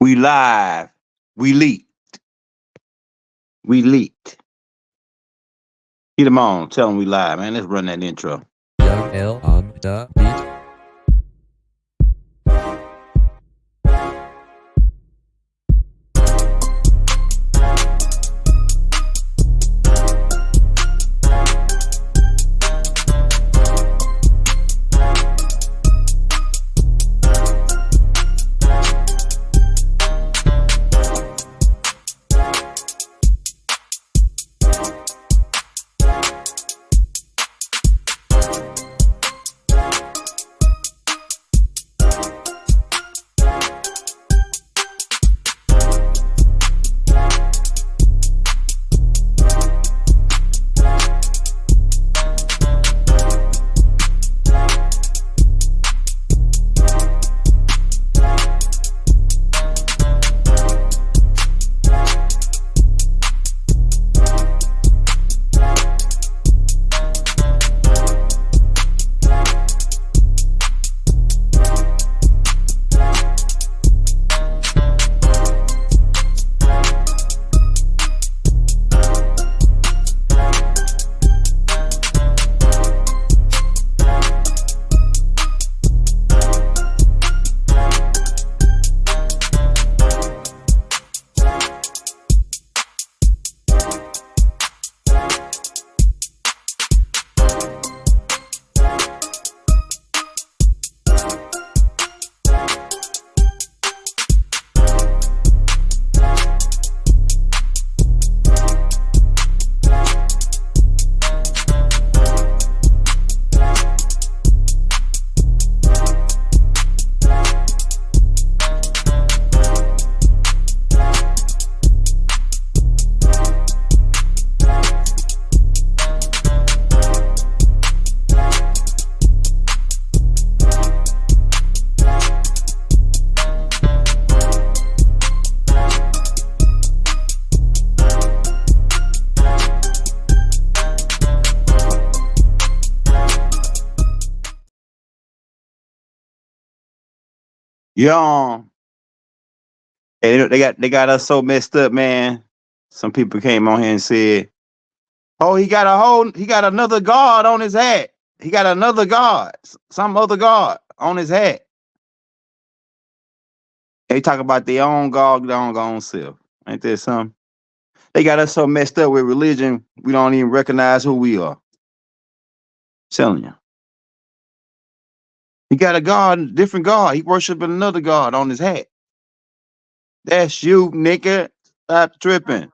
We live. We leaked. We leaked. Get them on. Tell them we live, man. Let's run that intro. Young L on the beat. Young. Hey, they got us so messed up, man. Some people came on here and said, "Oh, he got another God on his hat. He got another God, some other God on his hat." They talk about their own God, their own self. Ain't that something? They got us so messed up with religion, we don't even recognize who we are. Telling you. He got a God, different God. He worshiping another God on his hat. That's you, nigga. Stop tripping.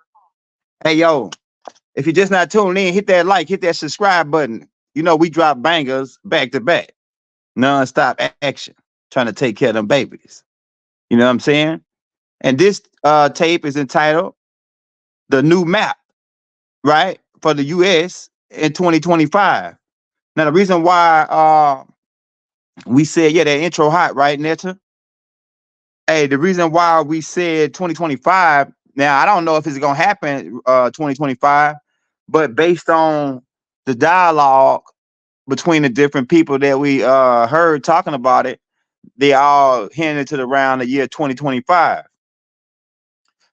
Hey, yo, if you're just not tuning in, hit that like, hit that subscribe button. You know, we drop bangers back to back. Non-stop action. Trying to take care of them babies. You know what I'm saying? And this tape is entitled The New Map, right? For the U.S. in 2025. Now, the reason why we said, yeah, that intro hot, right, Netta? Hey, the reason why we said 2025, now I don't know if it's gonna happen 2025, but based on the dialogue between the different people that we heard talking about it, they all hinted to the round the year 2025.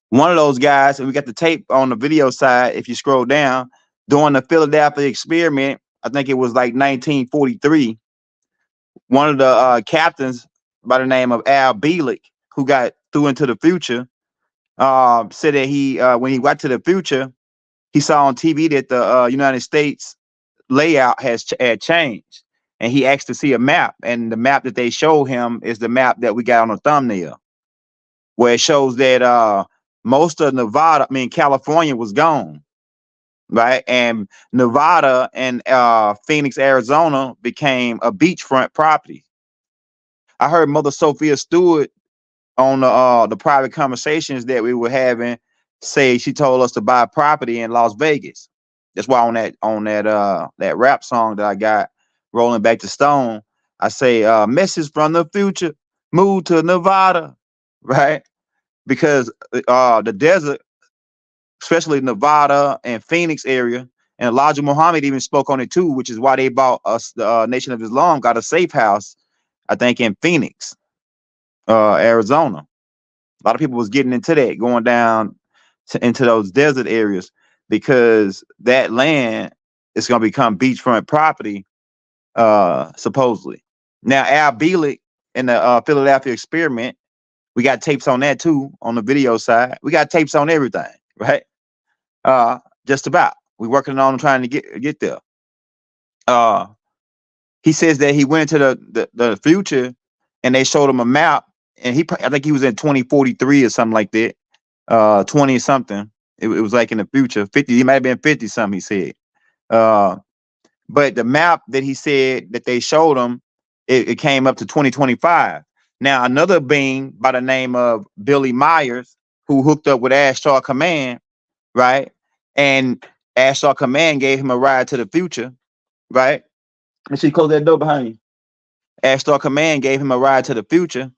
One of those guys, and we got the tape on the video side, if you scroll down, during the Philadelphia experiment, I think it was like 1943, one of the captains by the name of Al Bielek, who got through into the future, said that he, when he got to the future, he saw on TV that the United States layout had changed, and he asked to see a map, and the map that they showed him is the map that we got on the thumbnail, where it shows that most of California was gone, right? And Nevada and Phoenix, Arizona became a beachfront property. I heard Mother Sophia Stewart on the private conversations that we were having say she told us to buy property in Las Vegas. That's why on that rap song that I got, Rolling Back to Stone, I say message from the future, move to Nevada, right? Because the desert, especially Nevada and Phoenix area, and Elijah Muhammad even spoke on it too, which is why they bought us, the Nation of Islam got a safe house, I think, in Phoenix, Arizona, A lot of people was getting into that, going down into those desert areas because that land is going to become beachfront property, supposedly. Now, Al Bielek in the Philadelphia experiment, we got tapes on that too on the video side. We got tapes on everything, right? Just about. We're working on trying to get there. He says that he went into the future and they showed him a map, and I think he was in 2043 or something like that, 20 something. It was like in the future, 50. He might have been 50 something. He said, but the map that he said that they showed him, it came up to 2025. Now another being by the name of Billy Myers, who hooked up with Ashtar Command, right? And Ashtar Command gave him a ride to the future, right? And she closed that door behind you. Ashtar Command gave him a ride to the future,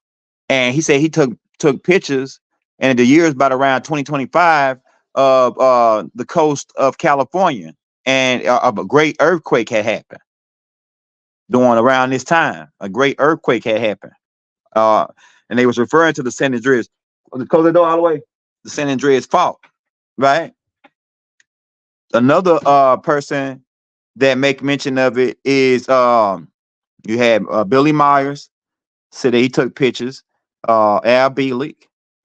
and he said he took pictures, and in the years about around 2025 of the coast of California, and a great earthquake had happened during around this time. A great earthquake had happened, and they was referring to the San Andreas. Close the door all the way. The San Andreas fault, right? Another person that make mention of it is you had Billy Myers said that he took pictures, Al Bielek,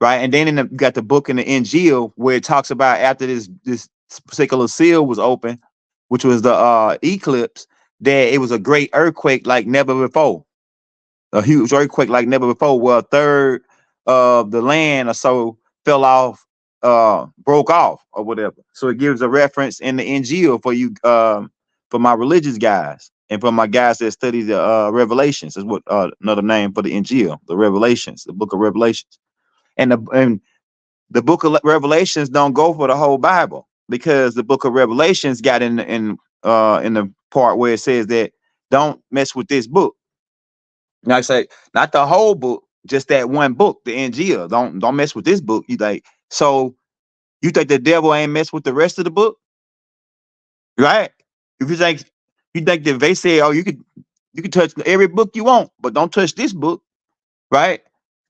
right? And then you got the book in the Injil where it talks about after this particular seal was open, which was the eclipse, that it was a great earthquake like never before. A huge earthquake like never before, where a third of the land or so fell off, broke off or whatever. So it gives a reference in the Injil for you, for my religious guys and for my guys that study the Revelations. Is what another name for the Injil, the Revelations, the book of Revelations. And the book of Revelations don't go for the whole Bible, because the book of Revelations got in the part where it says that don't mess with this book. Now I say not the whole book, just that one book, the Injil. Don't mess with this book. You like, so you think the devil ain't mess with the rest of the book, right? If you think that they say, oh, you could touch every book you want, but don't touch this book, right?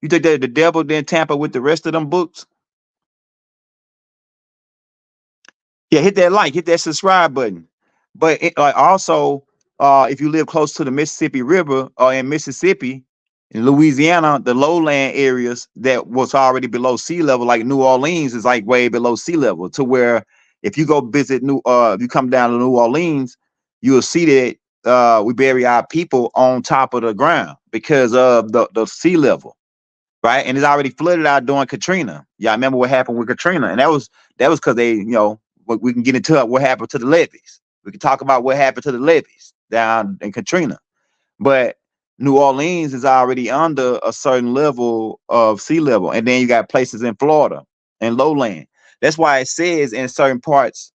You think that the devil didn't tamper with the rest of them books? Yeah, hit that like, hit that subscribe button. But also, if you live close to the Mississippi River or in Mississippi, in Louisiana, the lowland areas that was already below sea level, like New Orleans, is like way below sea level. To where if you go visit if you come down to New Orleans, you will see that we bury our people on top of the ground because of the sea level, right? And it's already flooded out during Katrina. Yeah, I remember what happened with Katrina, and that was because they, we can get into what happened to the levees. We can talk about what happened to the levees down in Katrina, but New Orleans is already under a certain level of sea level, and then you got places in Florida and lowland. That's why it says in certain parts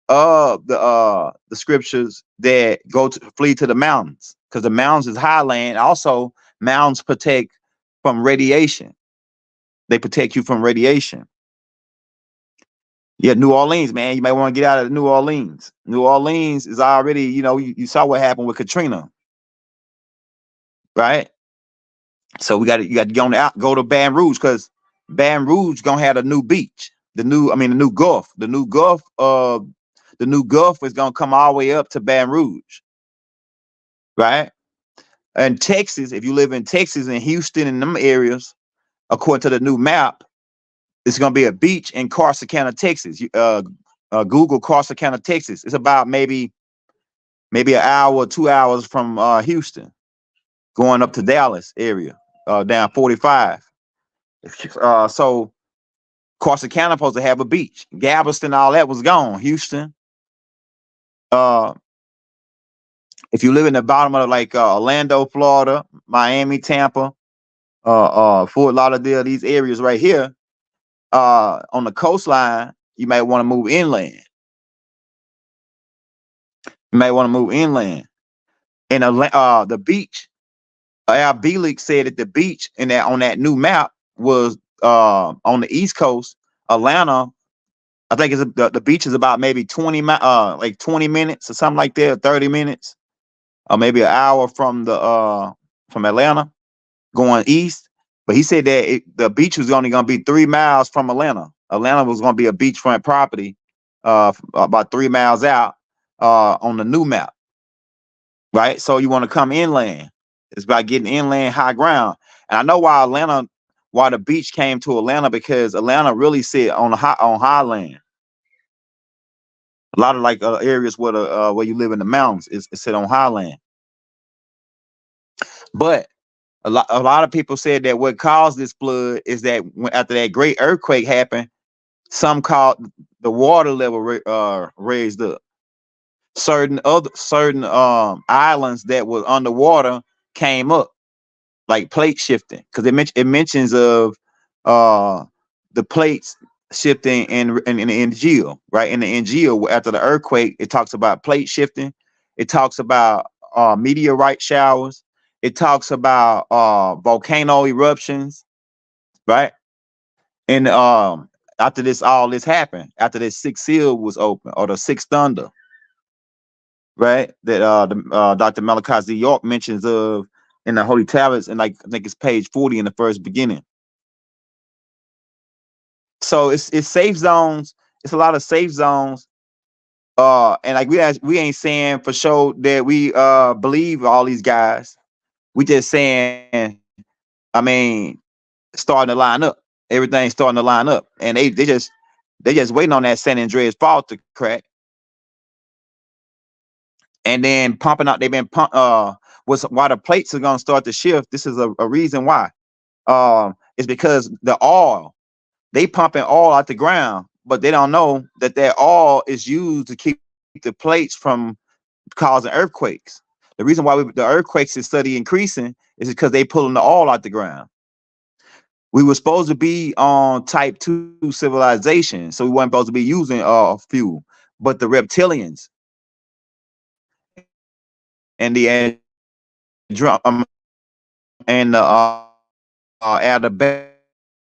of the scriptures that flee to the mountains, because the mountains is highland. Also, mountains protect from radiation. They protect you from radiation. Yeah, New Orleans, man. You might want to get out of New Orleans. New Orleans is already, you saw what happened with Katrina, right? So you got to go to Baton Rouge, because Baton Rouge gonna have a new beach. The new Gulf. The new Gulf is gonna come all the way up to Baton Rouge, right? And Texas, if you live in Texas and Houston and them areas, according to the new map, it's gonna be a beach in Corsicana, Texas. Google Corsicana, Texas. It's about maybe an hour or 2 hours from Houston, going up to Dallas area, down 45. So Corsicana supposed to have a beach. Galveston, all that was gone. Houston. If you live in the bottom of like Orlando, Florida, Miami, Tampa, Fort Lauderdale, these areas right here, on the coastline, you might want to move inland. You might want to move inland. And the beach, Al Bielek said that the beach on that new map was on the East Coast, Atlanta. I think the beach is about maybe 20 minutes or something like that, 30 minutes, or maybe an hour from from Atlanta going east. But he said that the beach was only going to be 3 miles from Atlanta. Atlanta was going to be a beachfront property, about 3 miles out, on the new map, right? So you want to come inland. It's about getting inland high ground. And I know why the beach came to Atlanta, because Atlanta really sit on highland. A lot of like areas where you live in the mountains is sit on highland. But a lot of people said that what caused this flood is that after that great earthquake happened, some called the water level raised up. Certain islands that was underwater came up, like plate shifting, because it mentions of uh the plates shifting in the NGO, right? In the NGO, after the earthquake, it talks about plate shifting. It talks about meteorite showers. It talks about volcano eruptions, right? And after all this happened, after this sixth seal was open, or the sixth thunder, right? That Dr. Malachi Z York mentions of in the Holy Tablets, and like I think it's page 40 in the first beginning. So it's safe zones. It's a lot of safe zones. And like we ain't saying for sure that we believe all these guys. We just saying, I mean, starting to line up. Everything's starting to line up, and they just waiting on that San Andreas fault to crack, and then pumping out. They've been why the plates are gonna start to shift. This is a reason why. It's because the oil, they pumping oil out the ground, but they don't know that oil is used to keep the plates from causing earthquakes. The reason why the earthquakes is steadily increasing is because they pulling the oil out the ground. We were supposed to be on type 2 civilization, so we weren't supposed to be using fuel. But the reptilians and the and the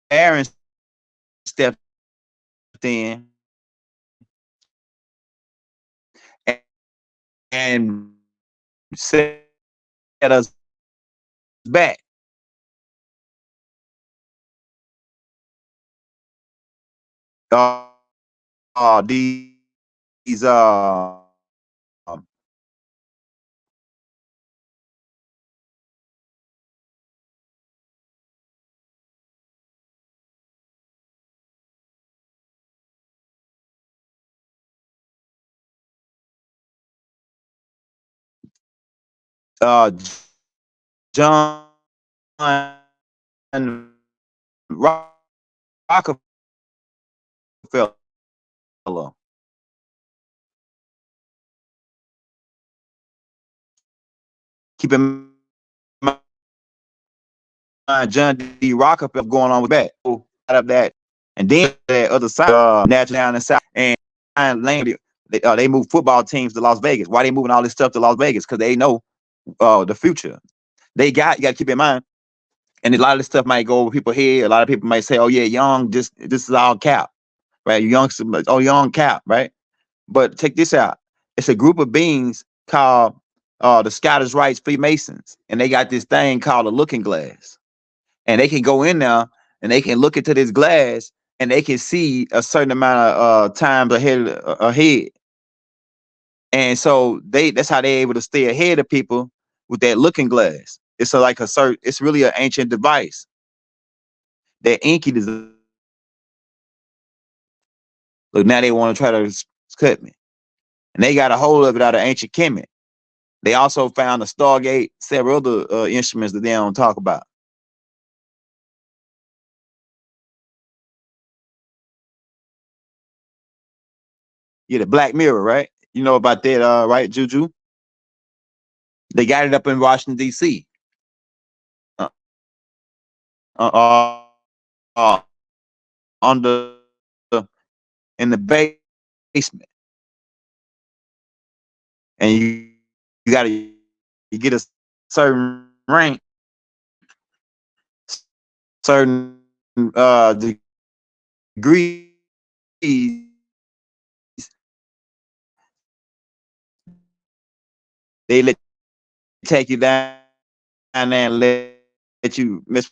Barons stepped in and set us back. These John Rockefeller. Keep in mind, John D. Rockefeller going on with that. Out of that, and then that other side, natural down the south, and they move football teams to Las Vegas. Why they moving all this stuff to Las Vegas? Because they know the future. You got to keep in mind, and a lot of this stuff might go over people's head. A lot of people might say, "Oh yeah, young, this is all cap, right? Young cap, right?" But check this out. It's a group of beings called the Scottish Rites Freemasons, and they got this thing called a looking glass, and they can go in there and they can look into this glass and they can see a certain amount of times ahead. And so that's how they're able to stay ahead of people with that looking glass. It's really an ancient device. That Inky is. Look, now they want to try to cut me. And they got a hold of it out of ancient Kemet. They also found the Stargate, several other instruments that they don't talk about. Yeah, the Black Mirror, right? You know about that, right, Juju? They got it up in Washington, D.C. Uh, uh, uh, on in the basement, and you got to you get a certain rank, certain degrees. They take you down there and let you mess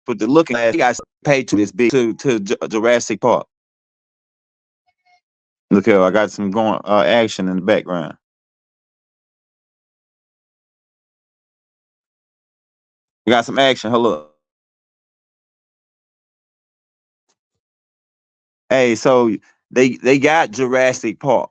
but the looking glass, you guys paid to this big to Jurassic Park. Look here, I got some going action in the background. We got some action. Hello. Hey, so they got Jurassic Park.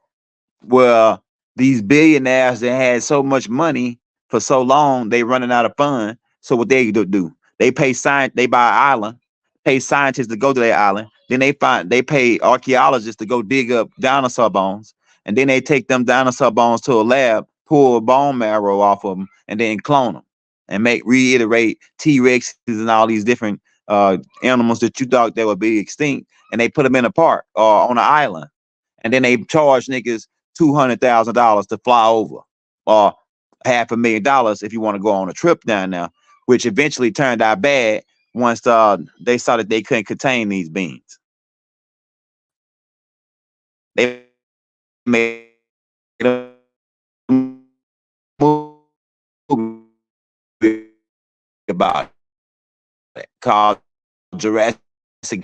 Well, these billionaires that had so much money for so long, they running out of fun. So what they do? They pay they buy an island, pay scientists to go to their island. Then they pay archaeologists to go dig up dinosaur bones, and then they take them dinosaur bones to a lab, pull a bone marrow off of them, and then clone them and reiterate T-Rexes and all these different animals that you thought they would be extinct, and they put them in a park or on an island, and then they charge niggas $200,000 to fly over, or $500,000 if you want to go on a trip down there, which eventually turned out bad once they saw that they couldn't contain these beings. They made a movie about it called Jurassic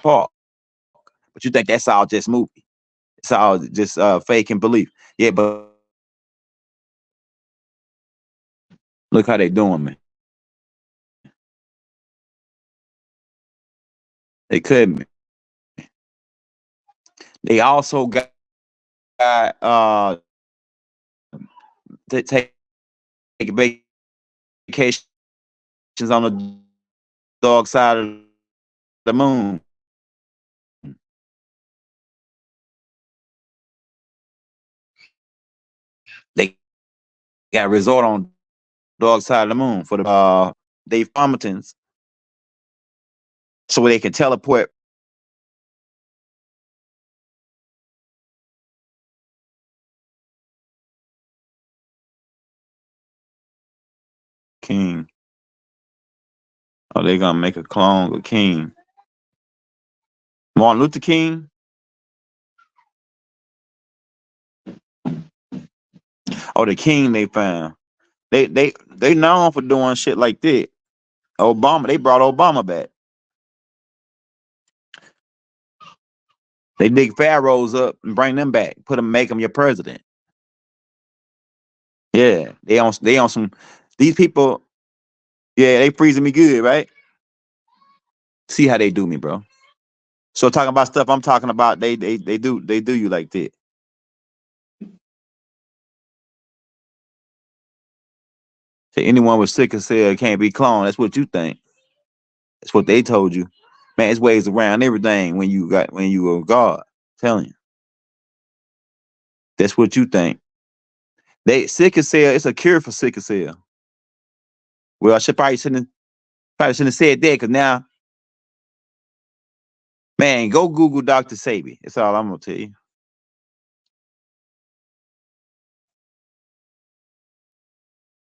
Park. But you think that's all just movie? It's all just fake and belief. Yeah, but look how they doing, man. They couldn't. They also got to take vacations on the dark side of the moon. They got a resort on dark side of the moon for the Dave Palmertons, so they can teleport. King. Oh, they gonna make a clone of King. Martin Luther King. Oh, the King they found. They known for doing shit like that. Obama, they brought Obama back. They dig pharaohs up and bring them back, make them your president. Yeah, they on some. These people, yeah, they freezing me good, right? See how they do me, bro. So talking about stuff I'm talking about, they do you like that. Say anyone with sickle cell can't be cloned. That's what you think. That's what they told you. Man, it's ways around everything when you are God. I'm telling you. That's what you think. Sickle cell, it's a cure for sickle cell. Well, I shouldn't have said that, because now, man, go Google Dr. Sabi. That's all I'm gonna tell you.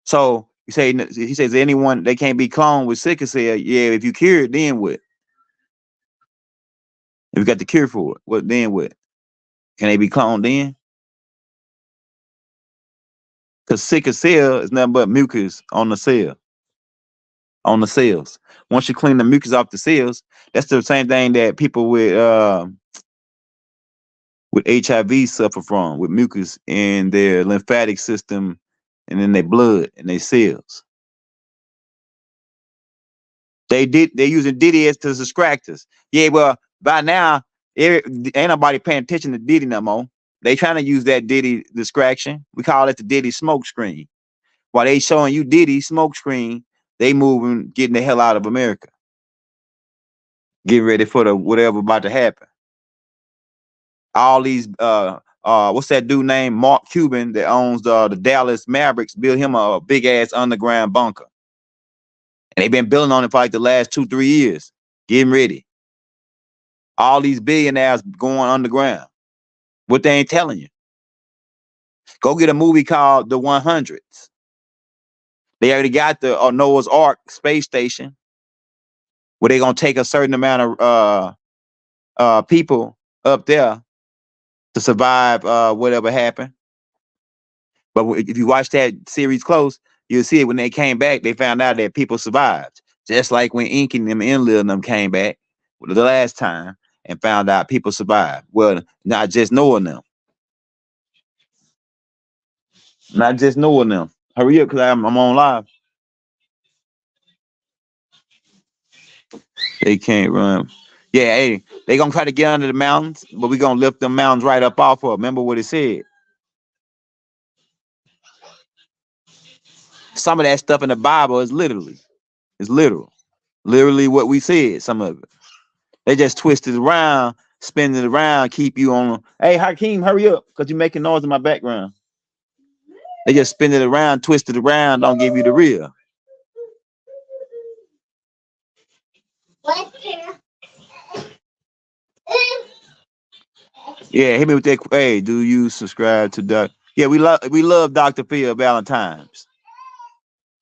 So he says anyone they can't be cloned with sickle cell. Yeah, if you cure it, then what? If you got the cure for it, what then what? Can they be cloned then? Because sickle cell is nothing but mucus on the cell. On the cells. Once you clean the mucus off the cells, that's the same thing that people with HIV suffer from, with mucus in their lymphatic system and in their blood and their cells. They're using Diddy as to distract us. Yeah, well, by now, ain't nobody paying attention to Diddy no more. They trying to use that Diddy distraction. We call it the Diddy smoke screen. While they showing you Diddy smoke screen, they moving, getting the hell out of America. Getting ready for the whatever about to happen. All these what's that dude named Mark Cuban that owns the Dallas Mavericks, built him a big ass underground bunker. And they've been building on it for like the last 2-3 years. Getting ready. All these billionaires going underground. What they ain't telling you. Go get a movie called The 100s. They already got the Noah's Ark space station, where they're gonna take a certain amount of people up there to survive whatever happened. But if you watch that series close, you'll see it when they came back, they found out that people survived. Just like when Inky and them Enlil and them came back the last time and found out people survived. Well, not just knowing them. Not just knowing them. Hurry up, because I'm on live. They can't run. Yeah, hey, they gonna try to get under the mountains, but we gonna lift them mountains right up off of. Remember what it said. Some of that stuff in the Bible is literal. Literally what we said, some of it. They just twist it around, spin it around, keep you on. Hey, Hakeem, hurry up, because you're making noise in my background. They just spin it around, twist it around, don't give you the real. Yeah, hit me with that. Hey, do you subscribe to Doc? Yeah, we love Dr. Phil Valentine's.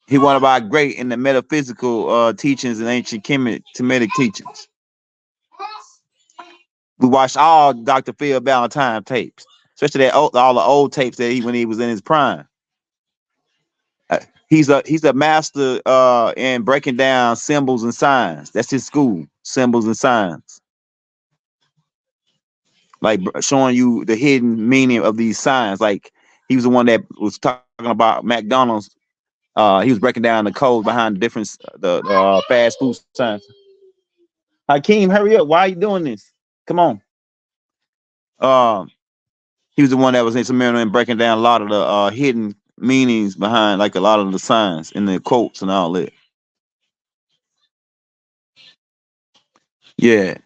He one of our great in the metaphysical teachings and ancient Kemetic teachings. We watched all Dr. Phil Valentine tapes, especially all the old tapes that when he was in his prime. He's a master in breaking down symbols and signs. That's his school, symbols and signs. Like showing you the hidden meaning of these signs. Like he was the one that was talking about McDonald's. He was breaking down the code behind the different fast food signs. Hakeem, hurry up! Why are you doing this? Come on. He was the one that was instrumental in breaking down a lot of the hidden meanings behind, like a lot of the signs in the quotes and all that. Yeah.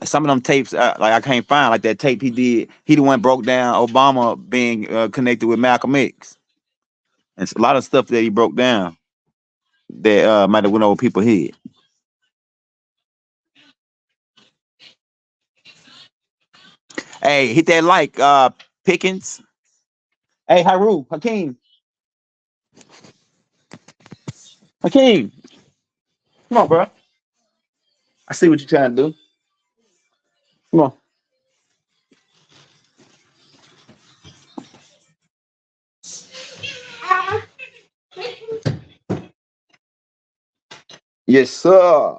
Some of them tapes, like I can't find, like that tape he did. He the one broke down Obama being connected with Malcolm X, and a lot of stuff that he broke down that might have went over people's head. Hey, hit that like, Pickens. Hey, Hakeem, come on, bro. I see what you're trying to do. Come on. Yes, sir.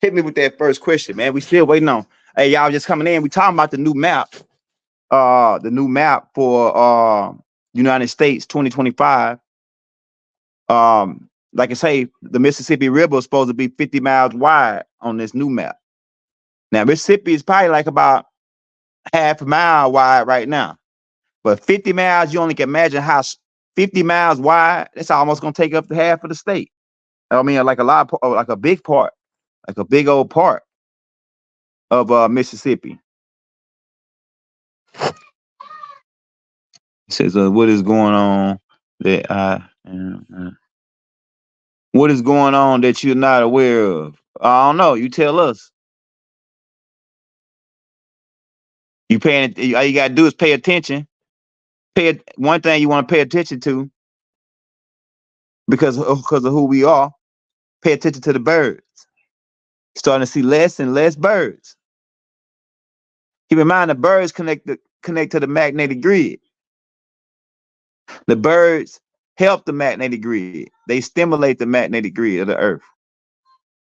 Hit me with that first question, man. We still waiting on. Hey, y'all just coming in. We talking about the new map. The new map for United States 2025. Like I say, the Mississippi River is supposed to be 50 miles wide on this new map. Now, Mississippi is probably like about half a mile wide right now. But 50 miles, you only can imagine how 50 miles wide, that's almost going to take up the half of the state. I mean, like like a big part, like a big old part of Mississippi. It says, what is going on that what is going on that you're not aware of? I don't know. You tell us. You paying? All you gotta do is pay attention. One thing you want to pay attention to, because of who we are. Pay attention to the birds. Starting to see less and less birds. Keep in mind the birds connect to the magnetic grid. The birds help the magnetic grid. They stimulate the magnetic grid of the earth.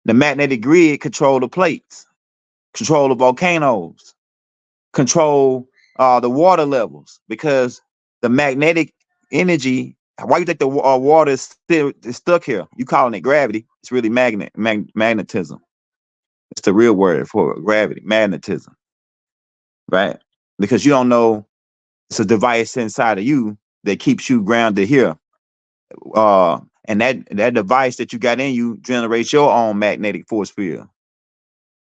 The magnetic grid control the plates, control the volcanoes, control the water levels, because the magnetic energy. Why you think the water is stuck here? You calling it gravity? It's really magnetism. It's the real word for gravity, magnetism, right? Because you don't know, it's a device inside of you that keeps you grounded here. And that device that you got in you generates your own magnetic force field.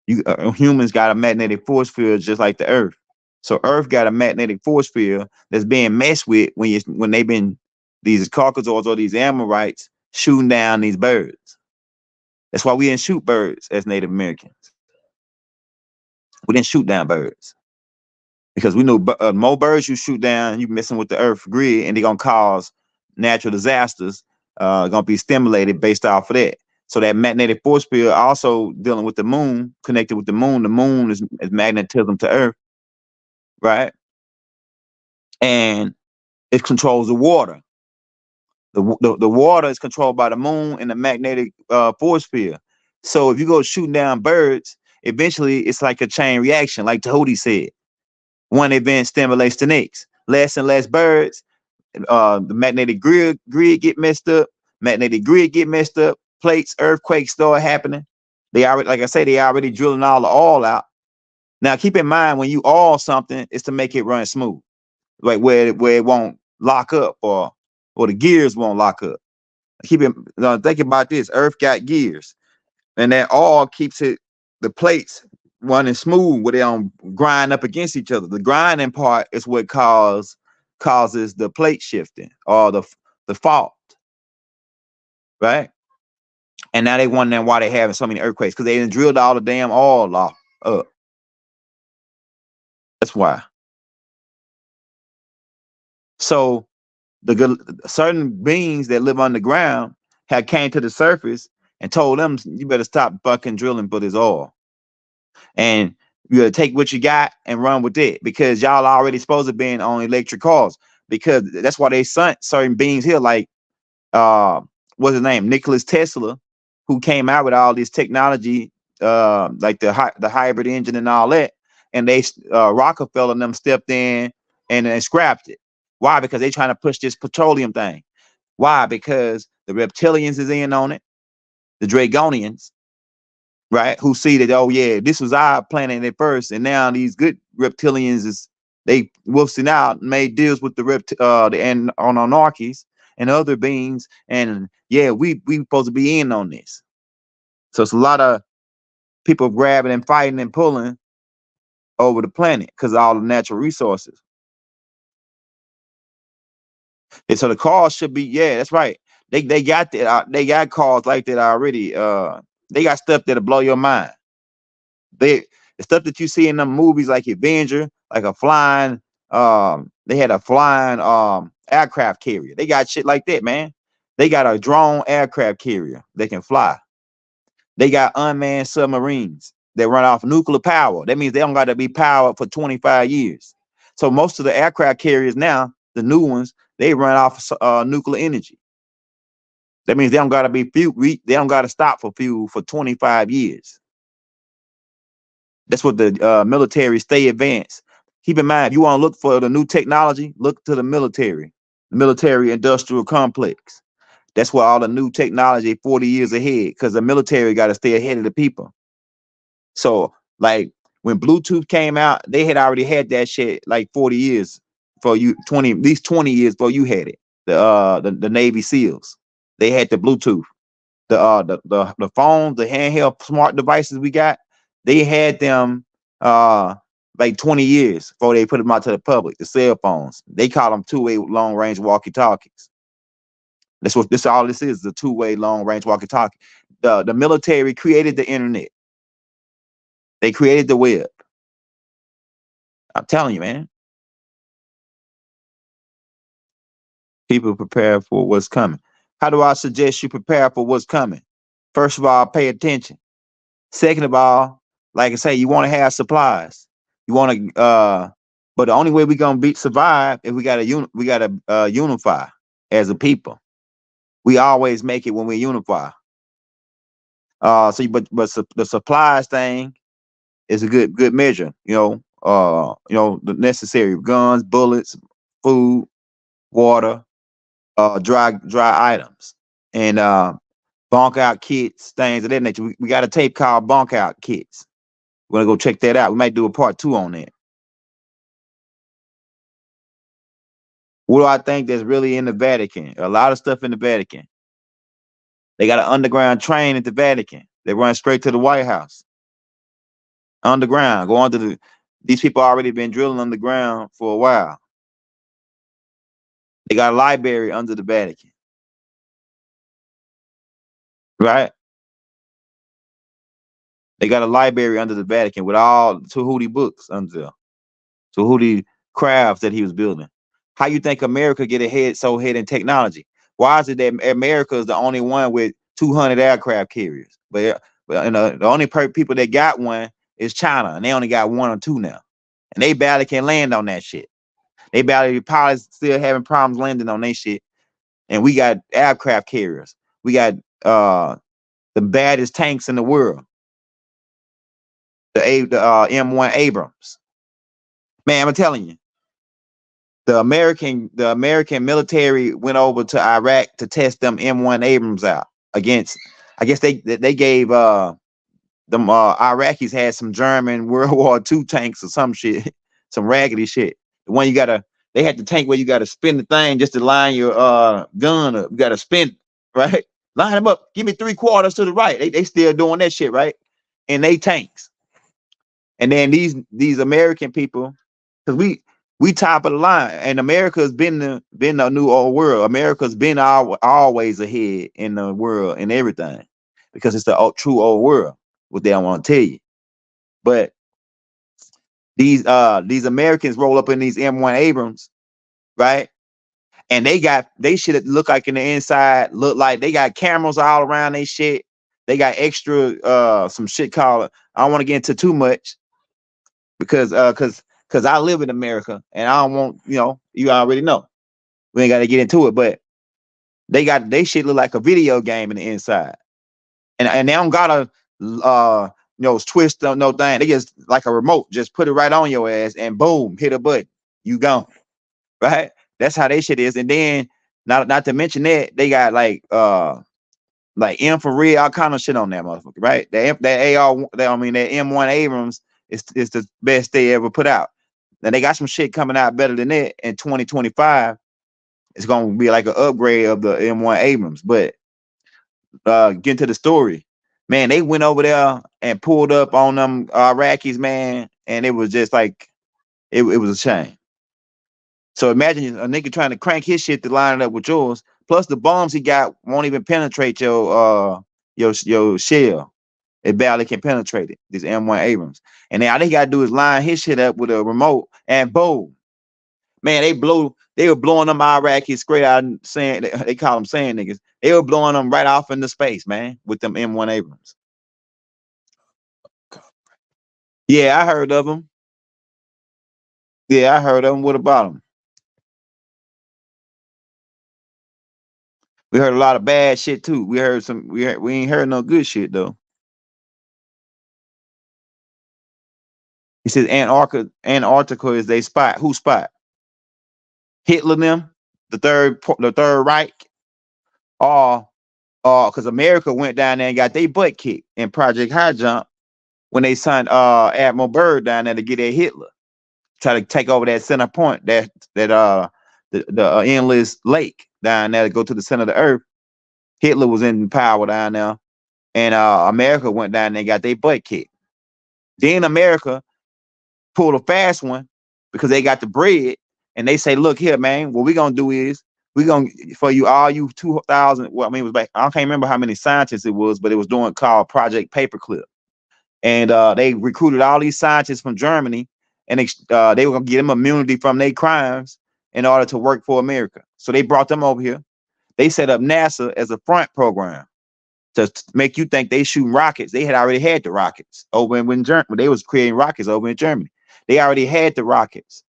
Humans got a magnetic force field just like the Earth. So Earth got a magnetic force field that's being messed with when they've been these Caucasoids or these Amorites shooting down these birds. That's why we didn't shoot birds as Native Americans. We didn't shoot down birds because we knew more birds you shoot down, you messing with the Earth grid, and they're gonna cause natural disasters. Gonna be stimulated based off of that. So that magnetic force field also dealing with the moon, connected with the moon. The moon is magnetism to Earth, right? And it controls the water. The water is controlled by the moon and the magnetic force field. So if you go shooting down birds, eventually it's like a chain reaction, like Tahuti said. One event stimulates the next. Less and less birds, the magnetic grid get messed up. Magnetic grid get messed up. Plates, earthquakes start happening. They already, like I say, they already drilling all the oil out. Now keep in mind when you oil something, it's to make it run smooth, like where it won't lock up or the gears won't lock up. Think about this. Earth got gears, and that all keeps the plates running smooth where they don't grind up against each other. The grinding part is what causes the plate shifting or the fault, right? And now they wondering why they having so many earthquakes, because they didn't drilled all the damn oil off up. That's why. So the certain beings that live underground had came to the surface and told them, you better stop fucking drilling for this oil, and you gotta take what you got and run with it, because y'all already supposed to be on electric cars, because that's why they sent certain beings here, like what's his name, Nicholas Tesla, who came out with all this technology, like the hybrid engine and all that, and they Rockefeller and them stepped in and scrapped it. Why? Because they trying to push this petroleum thing. Why? Because the reptilians is in on it, the Dragonians, right? Who see that, oh yeah, this was our planet at first, and now these good reptilians is they wolfing out, made deals with the Anunnakis and other beings, and yeah, we supposed to be in on this. So it's a lot of people grabbing and fighting and pulling over the planet because of all the natural resources. And so the cause should be, yeah, that's right. They got that. They got cause like that already. They got stuff that'll blow your mind. The stuff that you see in them movies like Avenger, like a flying, they had a flying aircraft carrier. They got shit like that, man. They got a drone aircraft carrier that can fly. They got unmanned submarines that run off nuclear power. That means they don't got to be powered for 25 years. So most of the aircraft carriers now, the new ones, they run off nuclear energy. That means they don't got to be fuel. They don't got to stop for fuel for 25 years. That's what the military stay advanced. Keep in mind, if you want to look for the new technology, look to the military industrial complex. That's where all the new technology 40 years ahead, because the military got to stay ahead of the people. So like when Bluetooth came out, they had already had that shit like 40 years for you, at least 20 years before you had it. The Navy SEALs, they had the Bluetooth. The phones, the handheld smart devices we got, they had them like 20 years before they put them out to the public. The cell phones, they call them two-way long-range walkie-talkies. That's what all this is, the two-way long-range walkie-talkie. The military created the internet. They created the web. I'm telling you, man. People prepare for what's coming. How do I suggest you prepare for what's coming? First of all, pay attention. Second of all, like I say, you want to have supplies. You want to, but the only way we're gonna survive is we gotta unify as a people. We always make it when we unify. But the supplies thing is a good measure. The necessary guns, bullets, food, water, dry items, and bunk out kits, things of that nature. We got a tape called Bunk Out Kits. We're gonna go check that out. We might do a part 2 on that. What do I think that's really in the Vatican? A lot of stuff in the Vatican. They got an underground train at the Vatican. They run straight to the White House. Underground, go under these people already been drilling underground for a while. They got a library under the Vatican. Right? They got a library under the Vatican with all Tahuti books under there. Tahuti crafts that he was building. How you think America get ahead in technology? Why is it that America is the only one with 200 aircraft carriers? But the only people that got one is China, and they only got 1 or 2 now. And they barely can land on that shit. They barely pilots still having problems landing on that shit. and we got aircraft carriers. We got the baddest tanks in the world, the M1 Abrams. Man, I'm telling you, the American military went over to Iraq to test them M1 Abrams out against. I guess they gave them Iraqis had some German World War II tanks or some shit, some raggedy shit. The one they had the tank where you gotta spin the thing just to line your gun up. You gotta spin, right? Line them up. Give me 3/4 to the right. They still doing that shit, right? And they tanks. And then these American people, because we top of the line, and America's been the new old world. America's been always ahead in the world and everything, because it's the true old world. What they don't want to tell you, but these Americans roll up in these M1 Abrams, right? And they should look like in the inside, look like they got cameras all around they shit. They got extra some shit called, I don't want to get into too much, because I live in America and I don't want, you already know. We ain't got to get into it, but they shit look like a video game in the inside. And they don't gotta twist no thing. They just like a remote, just put it right on your ass and boom, hit a button. You gone. Right? That's how they shit is. And then not to mention that they got like infrared, all kind of shit on that motherfucker, right? That M1 Abrams is the best they ever put out. Now they got some shit coming out better than that in 2025. It's gonna be like an upgrade of the M1 Abrams. But getting to the story, man, they went over there and pulled up on them Iraqis, man, and it was just like it was a shame. So imagine a nigga trying to crank his shit to line it up with yours. Plus the bombs he got won't even penetrate your shell. It barely can penetrate it. These M1 Abrams, and then all they gotta do is line his shit up with a remote, and boom, man, they were blowing them Iraqis straight out, and saying they call them sand niggas. They were blowing them right off into space, man, with them M1 Abrams. Yeah, I heard of them. Yeah, I heard of them. What about them? We heard a lot of bad shit too. We ain't heard no good shit though. He says Antarctica is they spot. Who spot? Hitler them, the third Reich, or because America went down there and got their butt kicked in Project High Jump when they signed Admiral Byrd down there to get at Hitler, try to take over that center point, the endless lake down there to go to the center of the earth. Hitler was in power down there, and America went down there and got their butt kicked. Then America pulled a fast one because they got the bread, and they say, "Look here, man. What we gonna do is we gonna for you all you 2,000. Well, I mean, it was like I can't remember how many scientists it was, but it was doing called Project Paperclip, and they recruited all these scientists from Germany, and they were gonna give them immunity from their crimes in order to work for America. So they brought them over here. They set up NASA as a front program to make you think they shooting rockets. They had already had the rockets over in Germany. They was creating rockets over in Germany. They already had the rockets.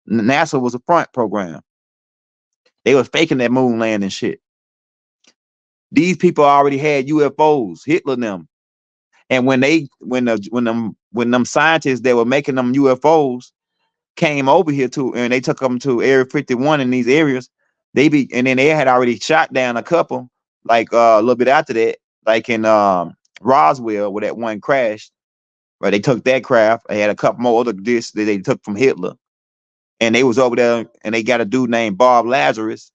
NASA was a front program. They was faking that moon landing shit. These people already had UFOs, Hitler and them. And when them scientists that were making them UFOs came over here and they took them to Area 51 in these areas, and then they had already shot down a couple, like a little bit after that, like in Roswell, where that one crashed. Right, they took that craft. They had a couple more other discs that they took from Hitler, and they was over there, and they got a dude named Bob Lazarus,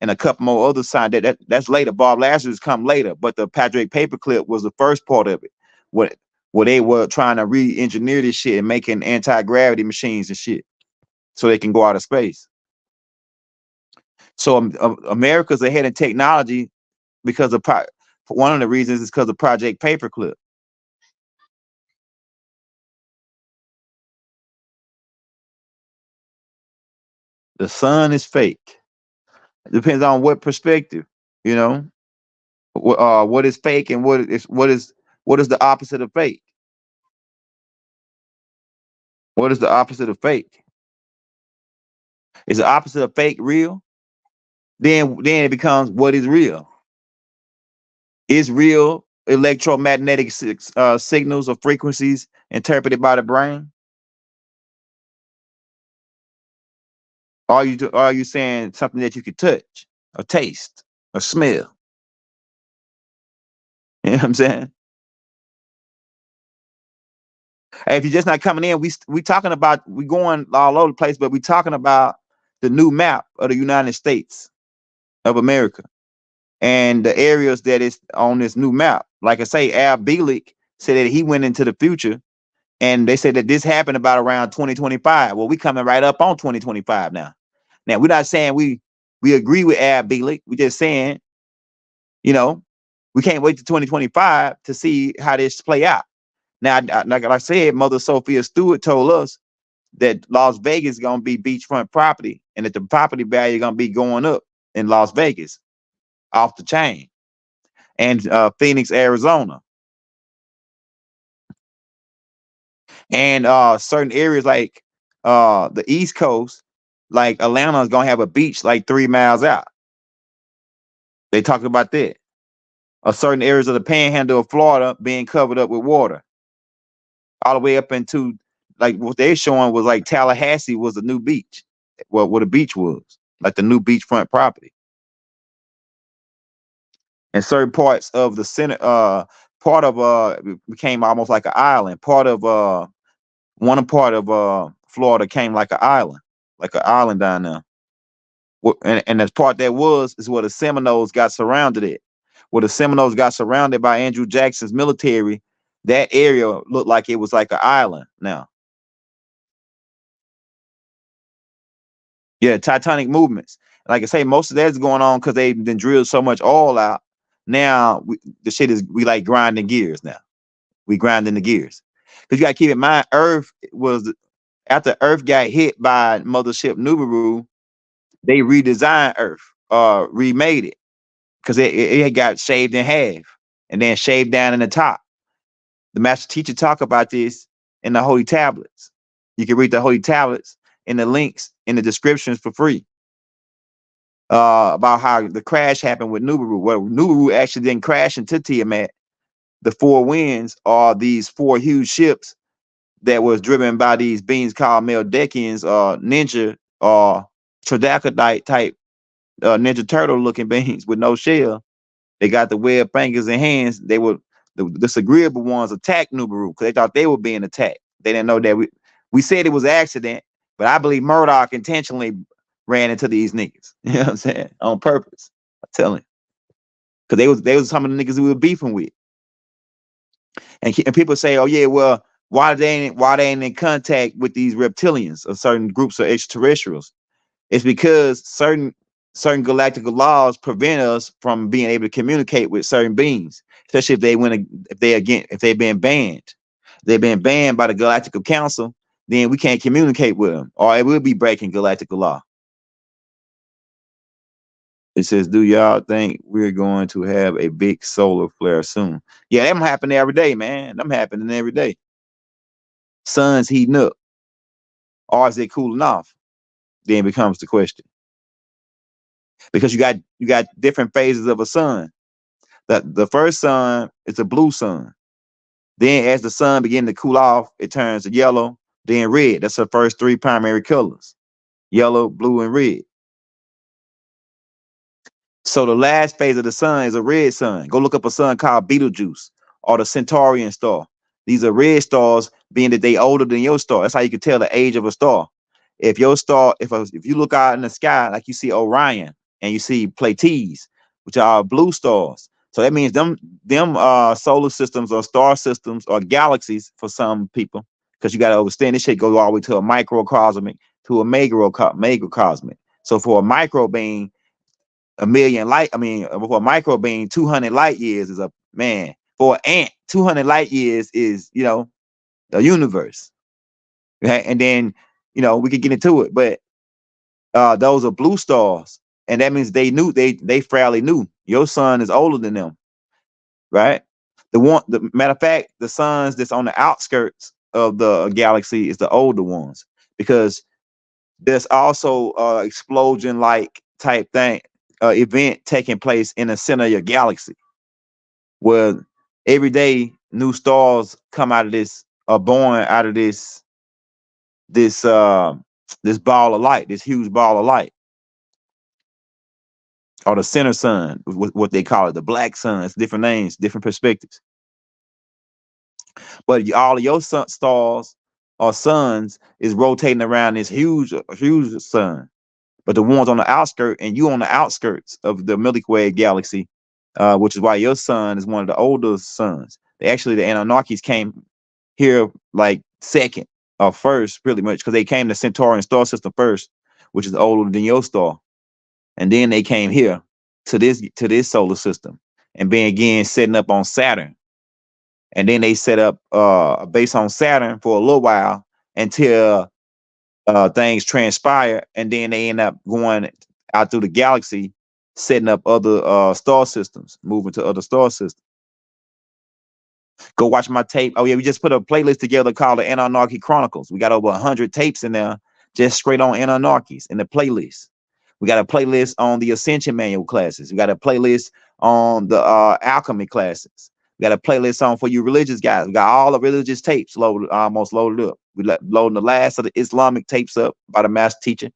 and a couple more other signs. That's later. Bob Lazarus come later, but the Patrick Paperclip was the first part of it. Where they were trying to re-engineer this shit and making anti-gravity machines and shit, so they can go out of space. So America's ahead in technology because of one of the reasons is because of Project Paperclip. The sun is fake. It depends on what perspective, you know. What is fake and what is the opposite of fake? What is the opposite of fake? Is the opposite of fake real? then it becomes what is real. Is real electromagnetic signals or frequencies interpreted by the brain? Are you saying something that you could touch or taste or smell? You know what I'm saying? Hey, if you're just not coming in, we talking about, we going all over the place, but we talking about the new map of the United States of America and the areas that is on this new map. Like I say, Al Bielek said that he went into the future, and they said that this happened about around 2025. Well, we coming right up on 2025 now. Now, we're not saying we agree with Al Bielek. We're just saying, you know, we can't wait to 2025 to see how this play out. Now, like I said, Mother Sophia Stewart told us that Las Vegas is gonna be beachfront property, and that the property value is gonna be going up in Las Vegas, off the chain, and Phoenix, Arizona, and certain areas like the East Coast, like Atlanta, is gonna have a beach like 3 miles out. They talked about that. Certain areas of the Panhandle of Florida being covered up with water, all the way up into, like, what they're showing was like Tallahassee was the new beach. Well, what the beach was, like the new beachfront property. And certain parts of the center, part of became almost like an island. Part of one part of Florida came like an island down there. And the part that is where the Seminoles got surrounded at. Where the Seminoles got surrounded by Andrew Jackson's military, that area looked like it was like an island now. Yeah, tectonic movements. Like I say, most of that's going on because they've been drilled so much oil out. Now the shit is, we like grinding gears now. We grinding the gears. Because you gotta keep in mind, Earth was, after Earth got hit by Mothership Nubaru, they redesigned Earth, remade it, because it got shaved in half and then shaved down in the top. The master teacher talk about this in the Holy Tablets. You can read the Holy Tablets in the links in the descriptions for free. About how the crash happened with Nubaru. Well, Nubaru actually didn't crash into Tiamat. The four winds are these four huge ships that was driven by these beings called Meldekians, ninja, or troglodyte type ninja turtle looking beings with no shell. They got the web fingers and hands. They were the disagreeable ones attacked Nubaru because they thought they were being attacked. They didn't know that we said it was an accident, but I believe Murdoch intentionally ran into these niggas. You know what I'm saying? On purpose. I'm telling you. Because they was some of the niggas we were beefing with. And people say, oh yeah, well, why they ain't in contact with these reptilians or certain groups of extraterrestrials? It's because certain galactical laws prevent us from being able to communicate with certain beings, especially if they've been banned. They've been banned by the Galactical Council, then we can't communicate with them, or it will be breaking galactical law. It says, do y'all think we're going to have a big solar flare soon? Yeah, them happening every day, man. Them happening every day. Sun's heating up. Or is it cooling off? Then becomes the question. Because you got different phases of a sun. The first sun is a blue sun. Then as the sun begins to cool off, it turns to yellow, then red. That's the first three primary colors: yellow, blue, and red. So the last phase of the sun is a red sun. Go look up a sun called Betelgeuse or the Centaurian star. These are red stars, being that they older than your star. That's how you can tell the age of a star. If your star, if you look out in the sky, like you see Orion and you see Pleiades, which are blue stars. So that means them solar systems or star systems or galaxies for some people, because you got to understand this shit goes all the way to a microcosmic to a macrocosmic. So for a micro being, for a micro being, 200 light years is a man. For an ant, 200 light years is, a universe. Okay? And then, we could get into it, but those are blue stars, and that means they fairly new. Your sun is older than them, right? The matter of fact, the suns that's on the outskirts of the galaxy is the older ones, because there's also explosion like type thing event taking place in the center of your galaxy, where every day new stars come out of this, are born out of this this ball of light, this huge ball of light, or the center sun, what they call it, the black sun. It's different names, different perspectives. But all of your stars or suns is rotating around this huge sun. But the ones on the outskirts, and you on the outskirts of the Milky Way galaxy, which is why your sun is one of the older suns. Actually, the Anunnakis came here like second or first, pretty much, because they came to Centaurian star system first, which is older than your star, and then they came here to this solar system, and then again setting up on Saturn, and then they set up a base on Saturn for a little while until things transpire, and then they end up going out through the galaxy, setting up other star systems, moving to other star systems. Go watch my tape. Oh yeah, we just put a playlist together called the Anunnaki Chronicles. We got over 100 tapes in there, just straight on Anunnakis in the playlist. We got a playlist on the Ascension Manual classes. We got a playlist on the alchemy classes. We got a playlist on for you religious guys. We got all the religious tapes loaded, almost loaded up. We loading the last of the Islamic tapes up by the master teacher,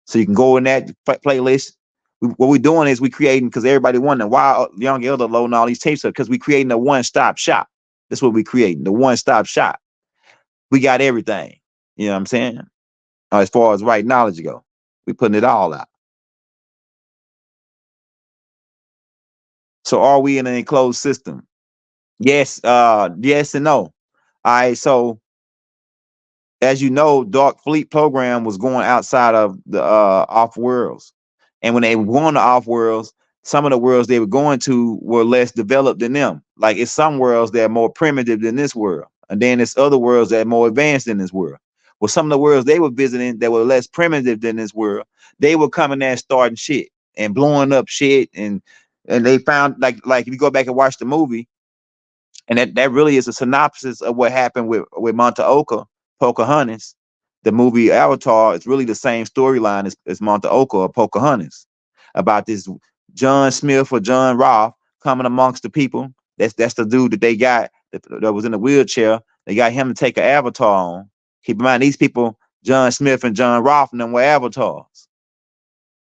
so you can go in that playlist. What we're doing is we creating, because everybody wondering why Young Elder loading all these tapes up, because we creating a one-stop shop. That's what we creating, the one-stop shop. We got everything. You know what I'm saying? As far as right knowledge go, we putting it all out. So are we in an enclosed system? Yes, yes and no. All right, so as you know, Dark Fleet program was going outside of the off worlds. And when they were going to off worlds, some of the worlds they were going to were less developed than them. Like it's some worlds that are more primitive than this world. And then it's other worlds that are more advanced than this world. Well, some of the worlds they were visiting that were less primitive than this world, they were coming there and starting shit and blowing up shit. And they found, like if you go back and watch the movie, and that really is a synopsis of what happened with Monte Oca, Pocahontas. The movie Avatar is really the same storyline as Monte Oca or Pocahontas, about this John Smith or John Roth coming amongst the people. That's the dude that they got that was in a wheelchair. They got him to take an avatar on. Keep in mind, these people, John Smith and John Roth, and them were avatars,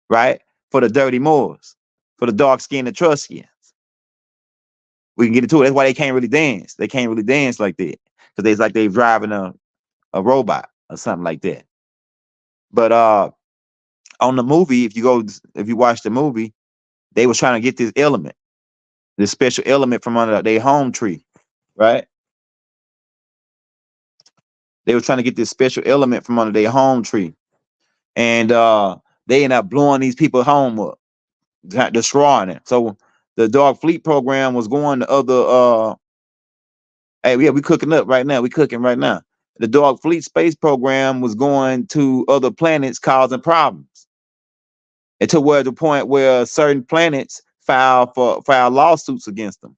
right? For the dirty Moors, for the dark skinned Etruscans. We can get into it. That's why they can't really dance. They can't really dance like that, because it's like they're driving a robot or something like that. But on the movie, if you watch the movie, they was trying to get this element, this special element from under their home tree, right? They were trying to get this special element from under their home tree, and they ended up blowing these people home up, destroying it. So the Dark Fleet program was going to other. Hey, yeah, we cooking up right now. We cooking right now. The Dark Fleet space program was going to other planets, causing problems. It took the point where certain planets filed lawsuits against them.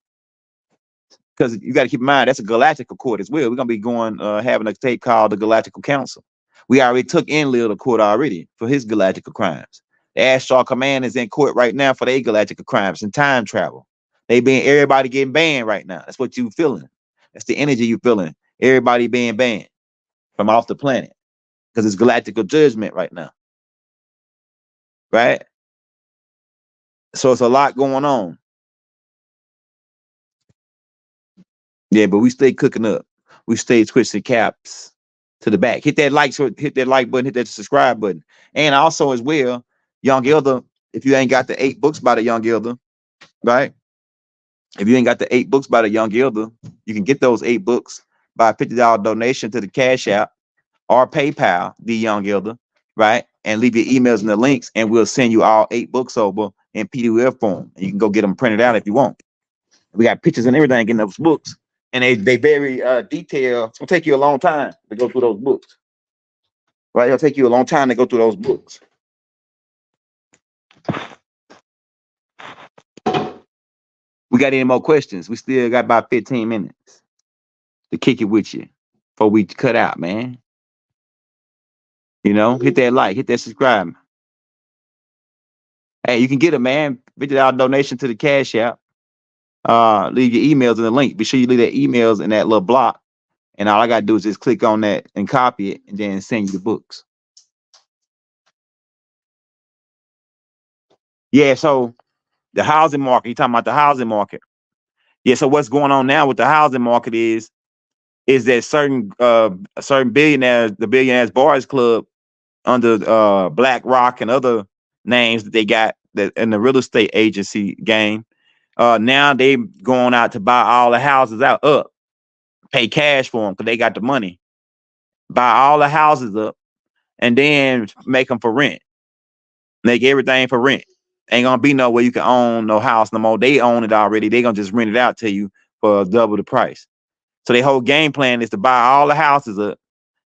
Because you got to keep in mind, that's a galactical court as well. We're gonna be going having a tape called the Galactical Council. We already took Enlil to court already for his galactical crimes. The Astral Command is in court right now for their galactical crimes and time travel. Everybody getting banned right now. That's what you feeling. That's the energy you feeling. Everybody being banned from off the planet because it's galactical judgment right now, right? So it's a lot going on. Yeah, but we stay cooking up. We stay twisting caps to the back. Hit that like button, hit that subscribe button. And also as well, Young Elder, if you ain't got the 8 books by the Young Elder, right? If you ain't got the 8 books by the Young Elder, you can get those 8 books by a $50 donation to the Cash App or PayPal, the Young Elder, right? And leave your emails in the links, and we'll send you all 8 books over in PDF form. And you can go get them printed out if you want. We got pictures and everything in those books. And they very detailed. It's gonna take you a long time to go through those books. Right? It'll take you a long time to go through those books. We got any more questions? We still got about 15 minutes to kick it with you before we cut out, man. You know, hit that like, hit that subscribe. Hey, you can get it, man. $50 donation to the Cash App. Leave your emails in the link. Be sure you leave that emails in that little block. And all I gotta do is just click on that and copy it and then send you the books. Yeah, so the housing market, you talking about the housing market. Yeah, so what's going on now with the housing market is that certain billionaires, the Billionaires Bars Club under BlackRock and other names that they got that in the real estate agency game, now they going out to buy all the houses up, pay cash for them because they got the money, buy all the houses up, and then make them for rent. Make everything for rent. Ain't gonna be no way you can own no house no more. They own it already. They gonna just rent it out to you for double the price. So their whole game plan is to buy all the houses up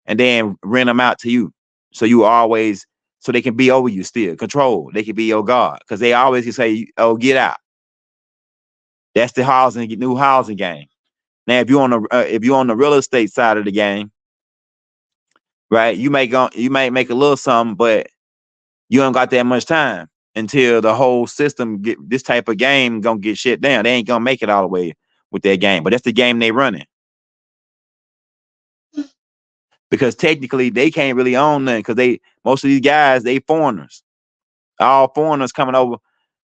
and then rent them out to you. So you always, so they can be over you still, control. They can be your God because they always can say, "Oh, get out." That's the new housing game. Now, if you're on the real estate side of the game, right? You might make a little something, but you don't got that much time until the whole system get this type of game gonna get shit down. They ain't gonna make it all the way with their game, but that's the game they running. Because technically they can't really own nothing because most of these guys, they foreigners. All foreigners coming over.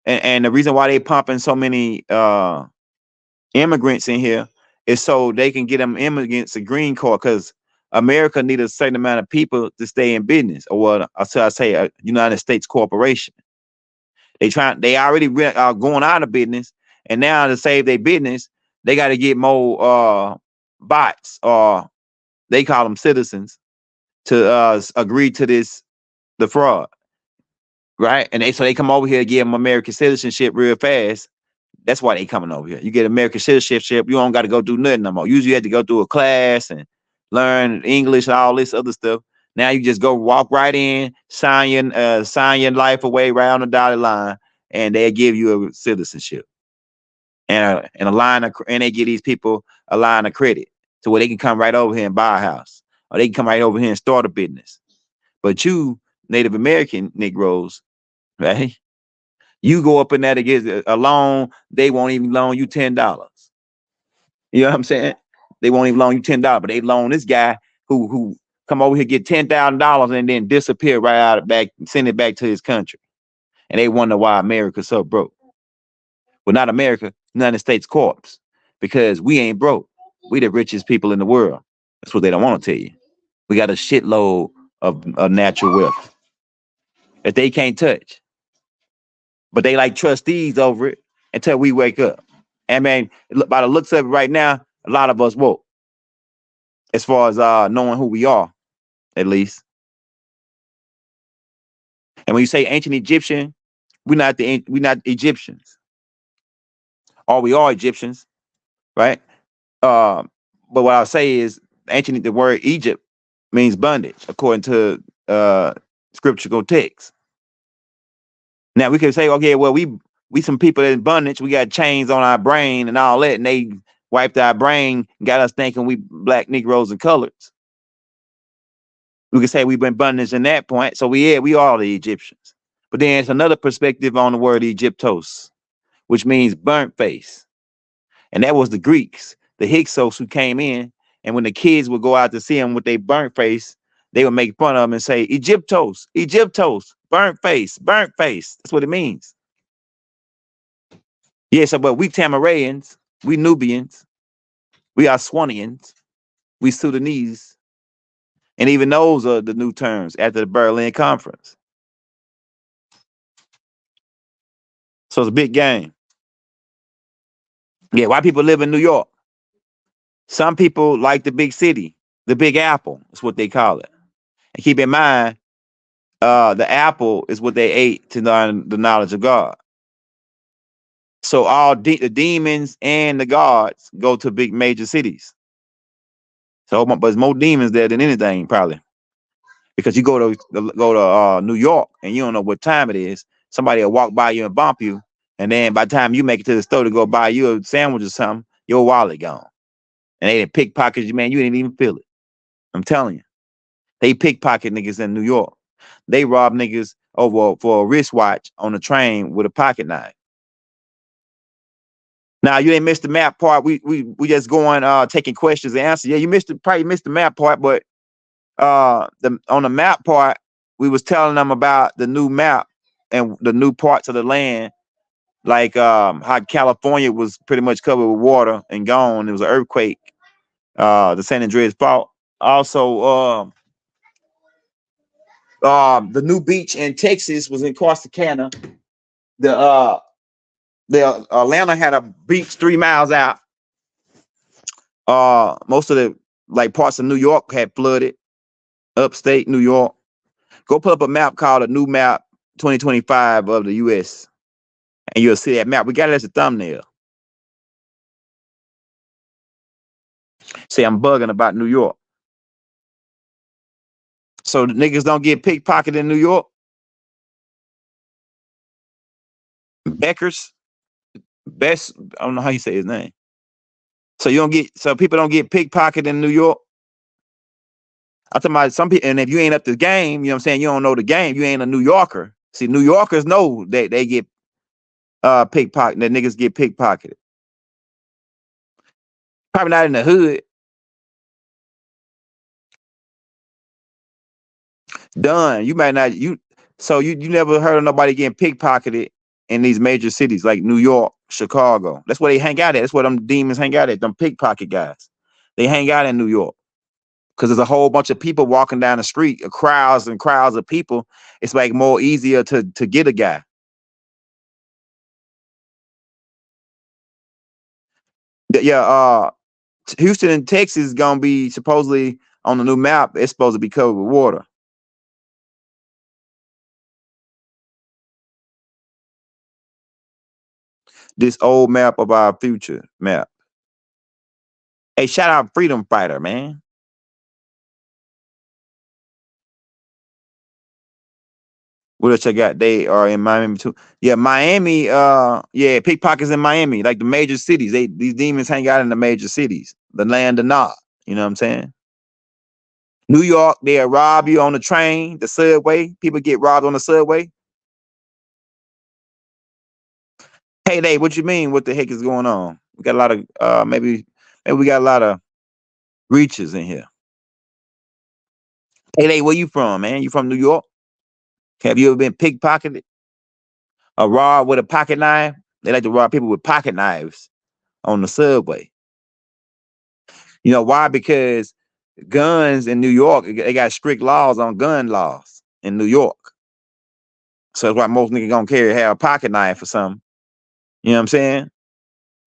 And the reason why they pumping so many immigrants in here is so they can get them immigrants a green card because America need a certain amount of people to stay in business, or what I say a United States corporation. They already going out of business, and now to save their business, they got to get more bots, or they call them citizens, to agree to the fraud, right? And they come over here and give them American citizenship real fast. That's why they coming over here. You get American citizenship, you don't got to go do nothing no more. Usually you had to go through a class and learn English and all this other stuff. Now you just go walk right in, sign your life away right on the dotted line, and they give you a citizenship and and they give these people a line of credit to where they can come right over here and buy a house, or they can come right over here and start a business. But you Native American Negroes, right? You go up in there to get a loan, they won't even loan you $10. You know what I'm saying? They won't even loan you $10, but they loan this guy who come over here, get $10,000 and then disappear right out of back, send it back to his country. And they wonder why America's so broke. Well, not America, United States corpse, because we ain't broke. We the richest people in the world. That's what they don't want to tell you. We got a shitload of natural wealth that they can't touch. But they like trustees over it until we wake up. And man, by the looks of it right now, a lot of us woke. As far as knowing who we are, at least. And when you say ancient Egyptian, we're not Egyptians. Or we are Egyptians, right? But what I'll say is the word Egypt means bondage, according to scriptural text. Now we can say, okay, well, we some people in bondage, we got chains on our brain and all that, and they wiped our brain, got us thinking we black Negroes and coloreds. We can say we've been bondage in that point. So we are the Egyptians. But then it's another perspective on the word Egyptos, which means burnt face. And that was the Greeks, the Hyksos, who came in. And when the kids would go out to see them with their burnt face, they would make fun of them and say, Egyptos, Egyptos, burnt face, burnt face. That's what it means. Yeah, so but we Tamarayans, we Nubians, we Aswanians, we Sudanese. And even those are the new terms after the Berlin Conference. So it's a big game. Yeah, why people live in New York? Some people like the big city, the Big Apple is what they call it. And keep in mind, the apple is what they ate to learn the knowledge of God. So all the demons and the gods go to big major cities. So, but there's more demons there than anything, probably, because you go to New York and you don't know what time it is. Somebody will walk by you and bump you, and then by the time you make it to the store to go buy you a sandwich or something, your wallet gone, and they didn't pickpocket you, man. You didn't even feel it. I'm telling you, they pickpocket niggas in New York. They rob niggas over for a wristwatch on the train with a pocket knife. Now you didn't miss the map part. We just going taking questions and answers. Yeah, you probably missed the map part, but on the map part, we was telling them about the new map and the new parts of the land, like how California was pretty much covered with water and gone. It was an earthquake, the San Andreas fault. Also, the new beach in Texas was in Corsicana. The Atlanta had a beach 3 miles out. Most of the like parts of New York had flooded. Upstate New York. Go pull up a map called a new map 2025 of the U.S. and you'll see that map. We got it as a thumbnail. Say I'm bugging about New York. So the niggas don't get pickpocketed in New York. Becker's best. I don't know how you say his name. So people don't get pickpocketed in New York. I'm talking about some people, and if you ain't up to the game, you know what I'm saying, you don't know the game, you ain't a New Yorker. See, New Yorkers know that they get pickpocketed, that niggas get pickpocketed. Probably not in the hood. Done. You might not you never heard of nobody getting pickpocketed in these major cities like New York, Chicago. That's where they hang out at. That's where them demons hang out at, them pickpocket guys. They hang out in New York. Because there's a whole bunch of people walking down the street, crowds and crowds of people. It's like more easier to get a guy. Yeah, Houston and Texas is gonna be supposedly on the new map. It's supposed to be covered with water. This old map of our future map. Hey, shout out Freedom Fighter, man. What else I got? They are in Miami too. Yeah, Miami. Yeah, pickpockets in Miami, like the major cities. These demons hang out in the major cities, the land of Nod. You know what I'm saying? New York, they'll rob you on the train, the subway. People get robbed on the subway. Hey, Dave, what you mean? What the heck is going on? We got a lot of maybe we got a lot of reaches in here. Hey, Dave, where you from, man? You from New York? Have you ever been pickpocketed? A rob with a pocket knife? They like to rob people with pocket knives on the subway. You know why? Because guns in New York, they got strict laws on gun laws in New York. So that's why most niggas gonna have a pocket knife or something. You know what I'm saying?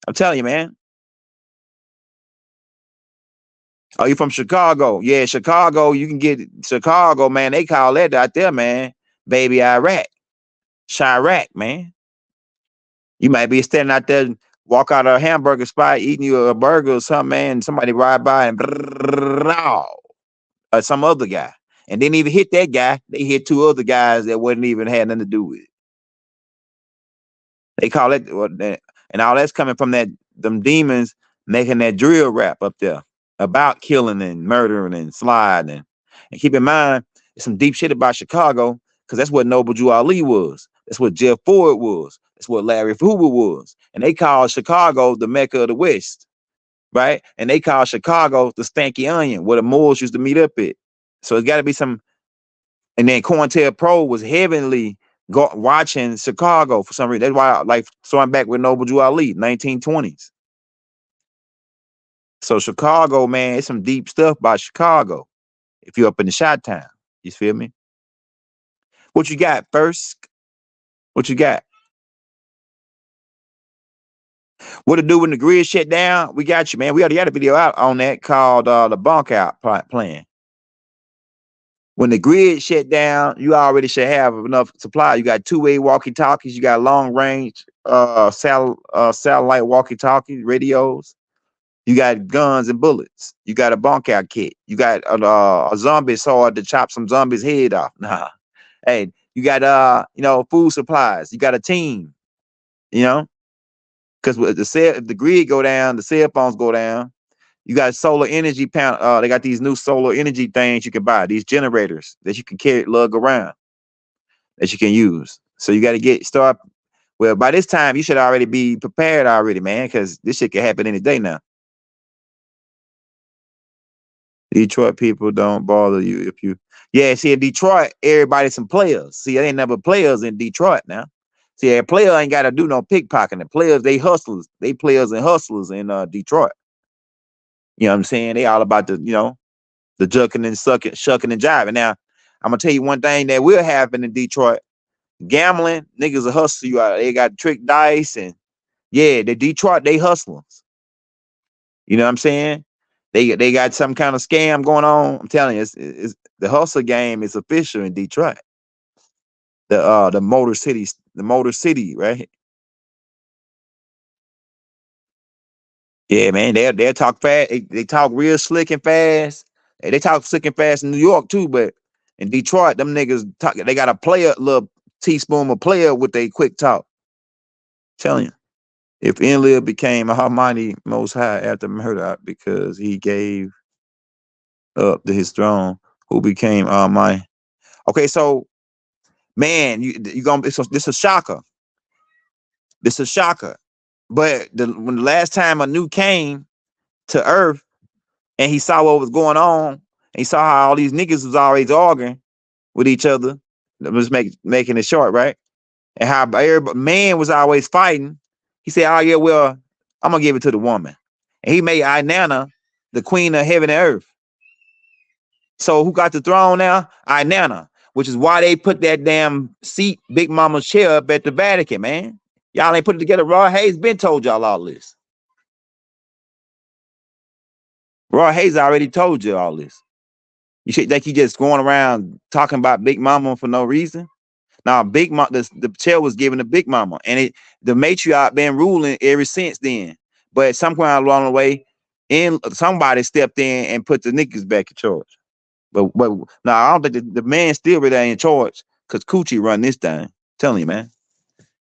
I'm telling you, man. Oh, you from Chicago? Yeah, Chicago. You can get Chicago, man. They call that out there, man. Baby Iraq, Chirac, man. You might be standing out there, walk out of a hamburger spot, eating you a burger or something, man. And somebody ride by and or some other guy, and didn't even hit that guy. They hit 2 other guys that wouldn't even had nothing to do with it. They call it, and all that's coming from them demons making that drill rap up there about killing and murdering and sliding. And keep in mind, there's some deep shit about Chicago, because that's what Noble Drew Ali was. That's what Jeff Ford was. That's what Larry Hoover was. And they call Chicago the Mecca of the West, right? And they call Chicago the Stanky Onion, where the Moors used to meet up at. So it's got to be some. And then COINTELPRO was heavily watching Chicago for some reason. That's why, like, so I'm back with Noble Drew Ali, 1920s. So Chicago, man, it's some deep stuff about Chicago. If you're up in the Shot Town, you feel me? What you got first? What you got? What to do when the grid shut down? We got you, man. We already got a video out on that called the bunk out plan. When the grid shut down, you already should have enough supply. You got 2-way walkie-talkies. You got long-range satellite walkie-talkies, radios. You got guns and bullets. You got a bunk out kit. You got a zombie sword to chop some zombies' head off. Nah. Hey, you got food supplies. You got a team. You know, because if the grid go down, the cell phones go down. You got solar energy panel. They got these new solar energy things you can buy. These generators that you can lug around. that you can use. So you got to start. Well, by this time, you should already be prepared already, man, because this shit can happen any day now. Detroit people don't bother you if you. Yeah, see, in Detroit, everybody's some players. See, there ain't never players in Detroit now. See, a player ain't got to do no pickpocketing. Players, they hustlers. They players and hustlers in Detroit. You know what I'm saying? They all about the jucking and shucking and jiving. Now, I'm gonna tell you one thing that will happen in Detroit. Gambling, niggas will hustle you out. They got trick dice and yeah, the Detroit, they hustlers. You know what I'm saying? They got some kind of scam going on. I'm telling you, it's the hustle game is official in Detroit. The Motor City, right? Yeah, man, they'll talk fast. They talk real slick and fast. They talk slick and fast in New York too, but in Detroit, them niggas talk. They got a little teaspoon of player with a quick talk. I'm telling you, if Enlil became Almighty Most High after Murdoch because he gave up to his throne, who became Almighty. Okay, so man, you gonna this is a shocker. This is a shocker. But when the last time Anu came to Earth and he saw what was going on, and he saw how all these niggas was always arguing with each other. I'm just making it short, right? And how every man was always fighting. He said, "Oh yeah, well, I'm gonna give it to the woman." And he made Inanna the queen of heaven and earth. So who got the throne now? Inanna, which is why they put that damn seat, Big Mama's chair up at the Vatican, man. Y'all ain't put it together. Roy Hayes been told y'all all this. Roy Hayes already told you all this. You should think he just going around talking about Big Mama for no reason. Now, Big Mama, the chair was given to Big Mama, and the matriarch been ruling ever since then. But somewhere along the way, somebody stepped in and put the niggas back in charge. But now I don't think the man still really in charge because Coochie run this thing. I'm telling you, man.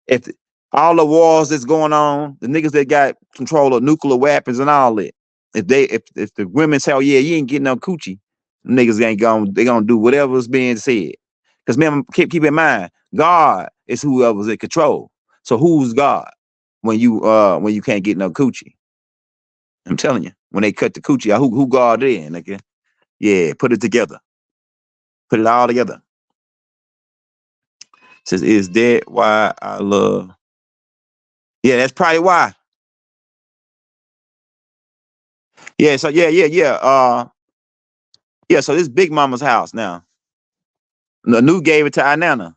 If all the wars that's going on, the niggas that got control of nuclear weapons and all that, if the women say, "Oh yeah, you ain't getting no Coochie," niggas ain't gonna do whatever's being said. Because man, keep in mind, God is whoever's in control. So who's God when you can't get no Coochie? I'm telling you, when they cut the Coochie, who God is, nigga? Yeah, put it together. Put it all together. Says, is that why I love? Yeah, that's probably why. Yeah, so yeah. Yeah, so this Big Mama's house now. Anu gave it to Inanna,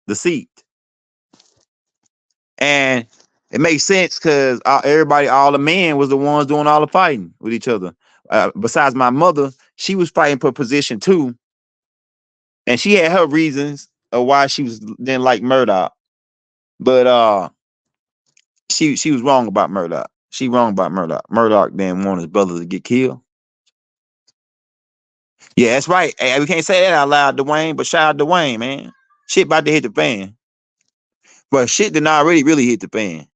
the seat. And it makes sense because all the men was the ones doing all the fighting with each other. Besides my mother, she was fighting for position too. And she had her reasons of why she didn't like Murdoch. But she was wrong about Murdoch. She wrong about Murdoch. Murdoch didn't want his brother to get killed. Yeah, that's right. Hey, we can't say that out loud, Dwayne, but shout out Dwayne, man. Shit about to hit the fan. But shit did not really hit the fan.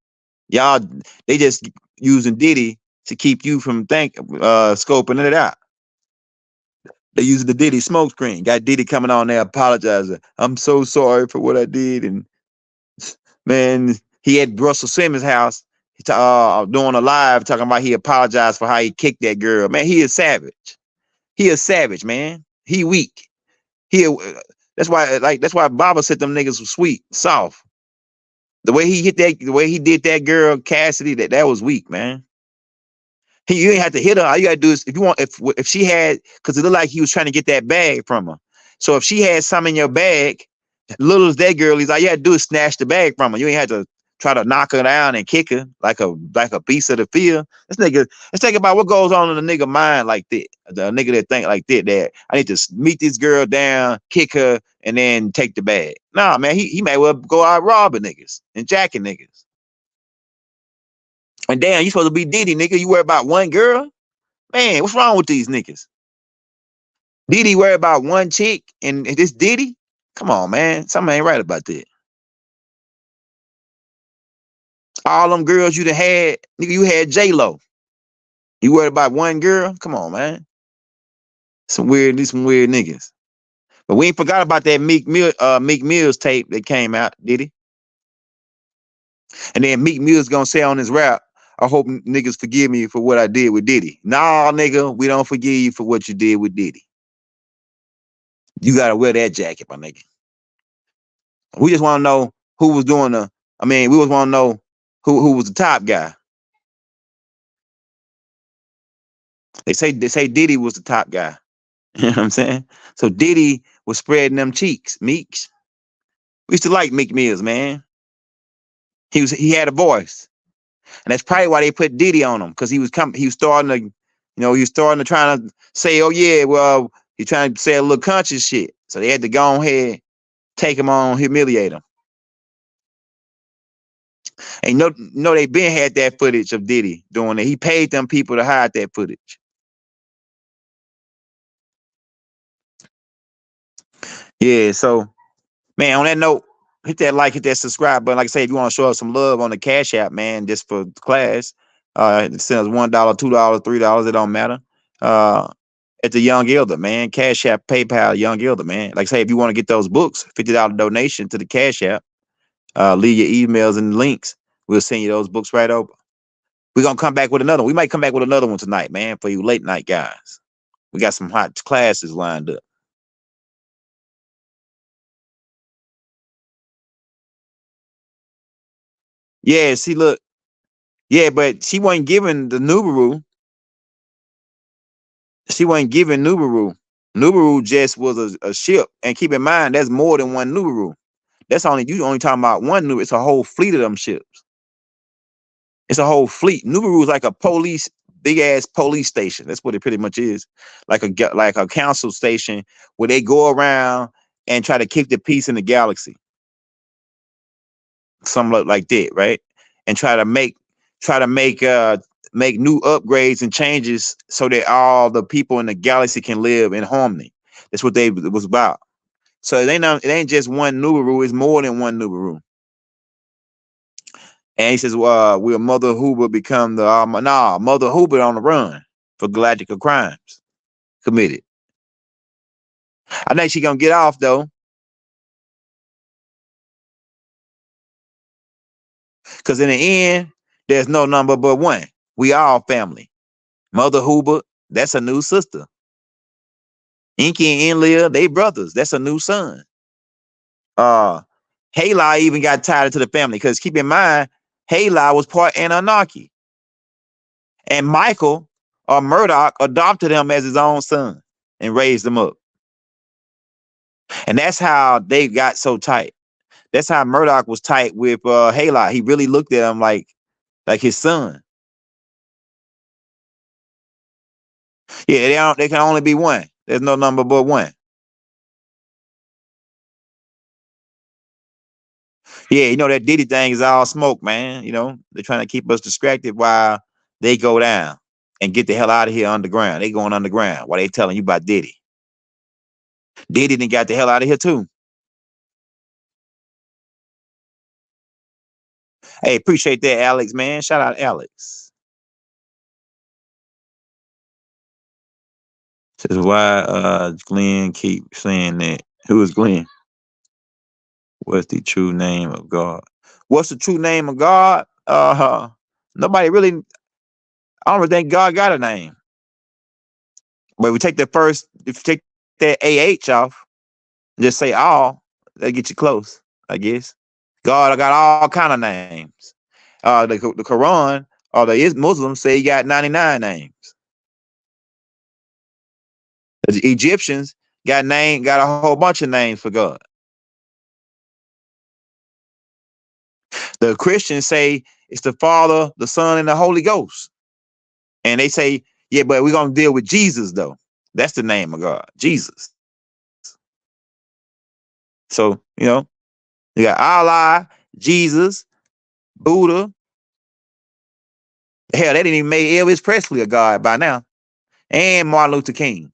Y'all, they just using Diddy to keep you from scoping it out. They using the Diddy smoke screen. Got Diddy coming on there apologizing. I'm so sorry for what I did. And man, he had Russell Simmons' house doing a live talking about he apologized for how he kicked that girl. Man, he is savage. He is savage, man. He weak. That's why Baba said them niggas were sweet, soft. The way he did that girl Cassidy, that was weak, man. You ain't have to hit her. All you gotta do is if she had, because it looked like he was trying to get that bag from her. So if she had some in your bag, little as that girl is, all you had to do is snatch the bag from her. You ain't had to try to knock her down and kick her like a beast of the field. Let's think about what goes on in a nigga mind like that. The nigga that think like that I need to meet this girl down, kick her, and then take the bag. Nah, man, he may well go out robbing niggas and jacking niggas. And damn, you supposed to be Diddy, nigga. You worry about one girl? Man, what's wrong with these niggas? Diddy worry about one chick and this Diddy? Come on, man. Something ain't right about that. All them girls you done had, nigga, you had J-Lo. You worried about one girl? Come on, man. Some weird niggas. But we ain't forgot about that Meek Mill's tape that came out, did he? And then Meek Mill's gonna say on his rap, I hope niggas forgive me for what I did with Diddy. Nah, nigga, we don't forgive you for what you did with Diddy. You gotta wear that jacket, my nigga. We just want to know who was doing the. I mean, we just want to know who was the top guy. They say Diddy was the top guy. You know what I'm saying? So Diddy was spreading them cheeks, Meeks. We used to like Meek Mills, man. He had a voice, and that's probably why they put Diddy on him, because he was starting to, trying to say, oh yeah, well, he's trying to say a little conscious shit. So they had to go ahead, take him on, humiliate him. And they been had that footage of Diddy doing it. He paid them people to hide that footage. Yeah, so man, on that note, hit that like, hit that subscribe button. Like I say, if you want to show us some love on the Cash App, man, just for class, send us $1, $2, $3, it don't matter. At the Young Elder, man. Cash App, PayPal, Young Elder, man. Like I say, if you want to get those books, $50 donation to the Cash App. Leave your emails and links. We'll send you those books right over. We're gonna come back with another one. We might come back with another one tonight, man, for you late night guys. We got some hot classes lined up. Yeah, see, look. Yeah, but she wasn't given the Nubaru. She wasn't given Nubaru. Nubaru just was a ship. And keep in mind, that's more than one Nubaru. That's only talking about one Nubaru. It's a whole fleet of them ships. It's a whole fleet. Nubaru is like a big ass police station. That's what it pretty much is. Like a council station where they go around and try to keep the peace in the galaxy. Something like that, right? And try to make new upgrades and changes so that all the people in the galaxy can live in harmony. That's what it was about. So it ain't just one Nubaru, it's more than one Nubaru. And he says, well, will Mother Hoover become the Mother Hoover on the run for galactical crimes committed. I think she's gonna get off though. Because in the end, there's no number but one. We all family. Mother Hoover, that's a new sister. Inky and Enlil, they brothers. That's a new son. Halai even got tied into the family, because keep in mind, Halai was part Anunnaki. And Michael or Murdoch adopted him as his own son and raised him up. And that's how they got so tight. That's how Murdoch was tight with Halai. He really looked at him like his son. Yeah, they can only be one. There's no number but one. Yeah, that Diddy thing is all smoke, man. They're trying to keep us distracted while they go down and get the hell out of here underground. They going underground while they telling you about Diddy. Diddy done got the hell out of here too. Hey, appreciate that, Alex, man. Shout out Alex. Says why Glenn keep saying that. Who is Glenn? What's the true name of God? What's the true name of God? Nobody really. I don't really think God got a name. But if you take that AH off, and just say all, that get you close, I guess. God got all kind of names. The Quran or the Muslims say he got 99 names. The Egyptians got a whole bunch of names for God. The Christians say it's the Father, the Son, and the Holy Ghost. And they say, yeah, but we're going to deal with Jesus, though. That's the name of God, Jesus. So, you got Allah, Jesus, Buddha. Hell, they didn't even make Elvis Presley a god by now. And Martin Luther King.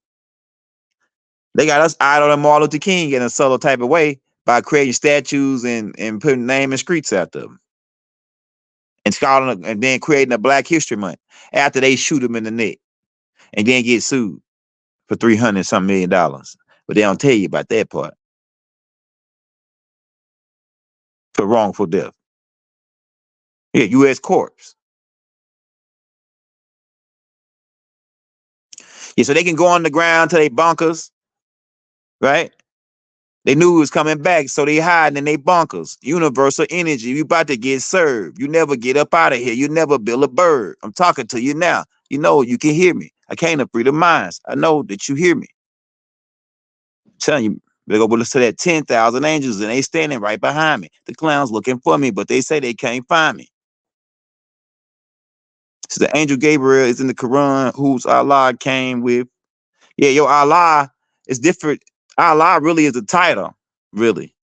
They got us idling Martin Luther King in a subtle type of way by creating statues and putting name and streets after them. And then creating a Black History Month after they shoot him in the neck and then get sued for $300 some million. But they don't tell you about that part. For wrongful death. Yeah, U.S. courts. Yeah, so they can go on the ground to their bunkers, right? They knew it was coming back, so they hiding in their bunkers. Universal energy, you about to get served. You never get up out of here. You never build a bird. I'm talking to you now. You know you can hear me. I came to free the minds. I know that you hear me. I'm telling you, they go listen to that 10,000 angels, and they standing right behind me. The clowns looking for me, but they say they can't find me. So the angel Gabriel is in the Quran, whose Allah came with. Yeah, your Allah is different. Allah really is a title, really.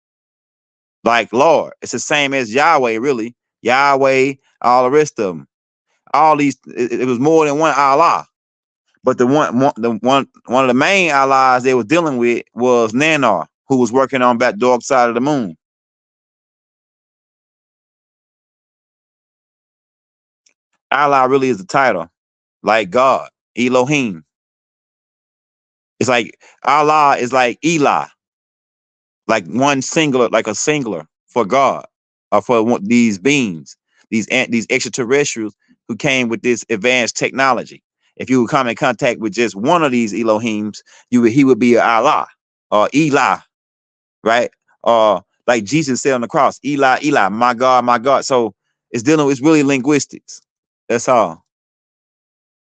Like Lord, it's the same as Yahweh, really. Yahweh, all the rest of them. All these, it was more than one Allah. But one of the main Allahs they were dealing with was Nanar, who was working on that dark side of the moon. Allah really is the title, like God, Elohim. It's like Allah is like Eli, like one singular, like a singular for God, or for these beings, these extraterrestrials who came with this advanced technology. If you would come in contact with just one of these Elohims, he would be Allah or Eli, right? Or like Jesus said on the cross, Eli, Eli, my God, my God. So it's really linguistics. That's all.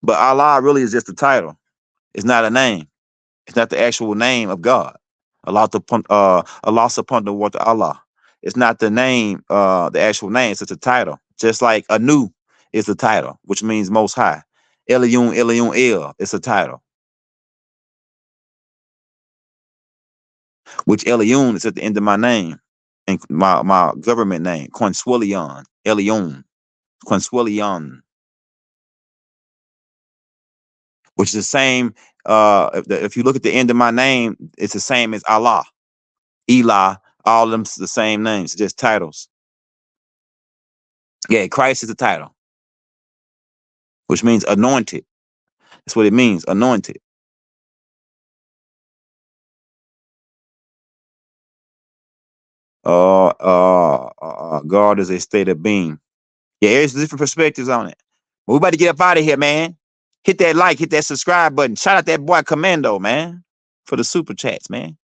But Allah really is just a title. It's not a name. It's not the actual name of God. Allah subhanahu wa ta'ala. It's not the name, the actual name. It's just a title. Just like Anu is a title, which means most high. Elion, Elion, El, it's a title. Which Elion is at the end of my name. And my government name, Consuelion, Elion, Consuelion. Which is the same, if you look at the end of my name, it's the same as Allah, Eli, all of them the same names, just titles. Yeah, Christ is the title, which means anointed. That's what it means, anointed. God is a state of being. Yeah, there's different perspectives on it. But we about to get up out of here, man. Hit that like, hit that subscribe button. Shout out that boy Commando, man, for the super chats, man.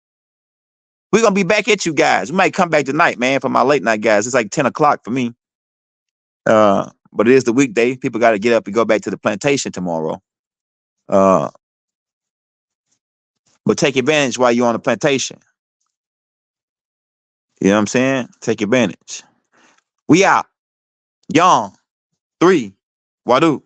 We're going to be back at you guys. We might come back tonight, man, for my late night guys. It's like 10 o'clock for me. But it is the weekday. People got to get up and go back to the plantation tomorrow. But take advantage while you're on the plantation. You know what I'm saying? Take advantage. We out. Young. 3. Wadu.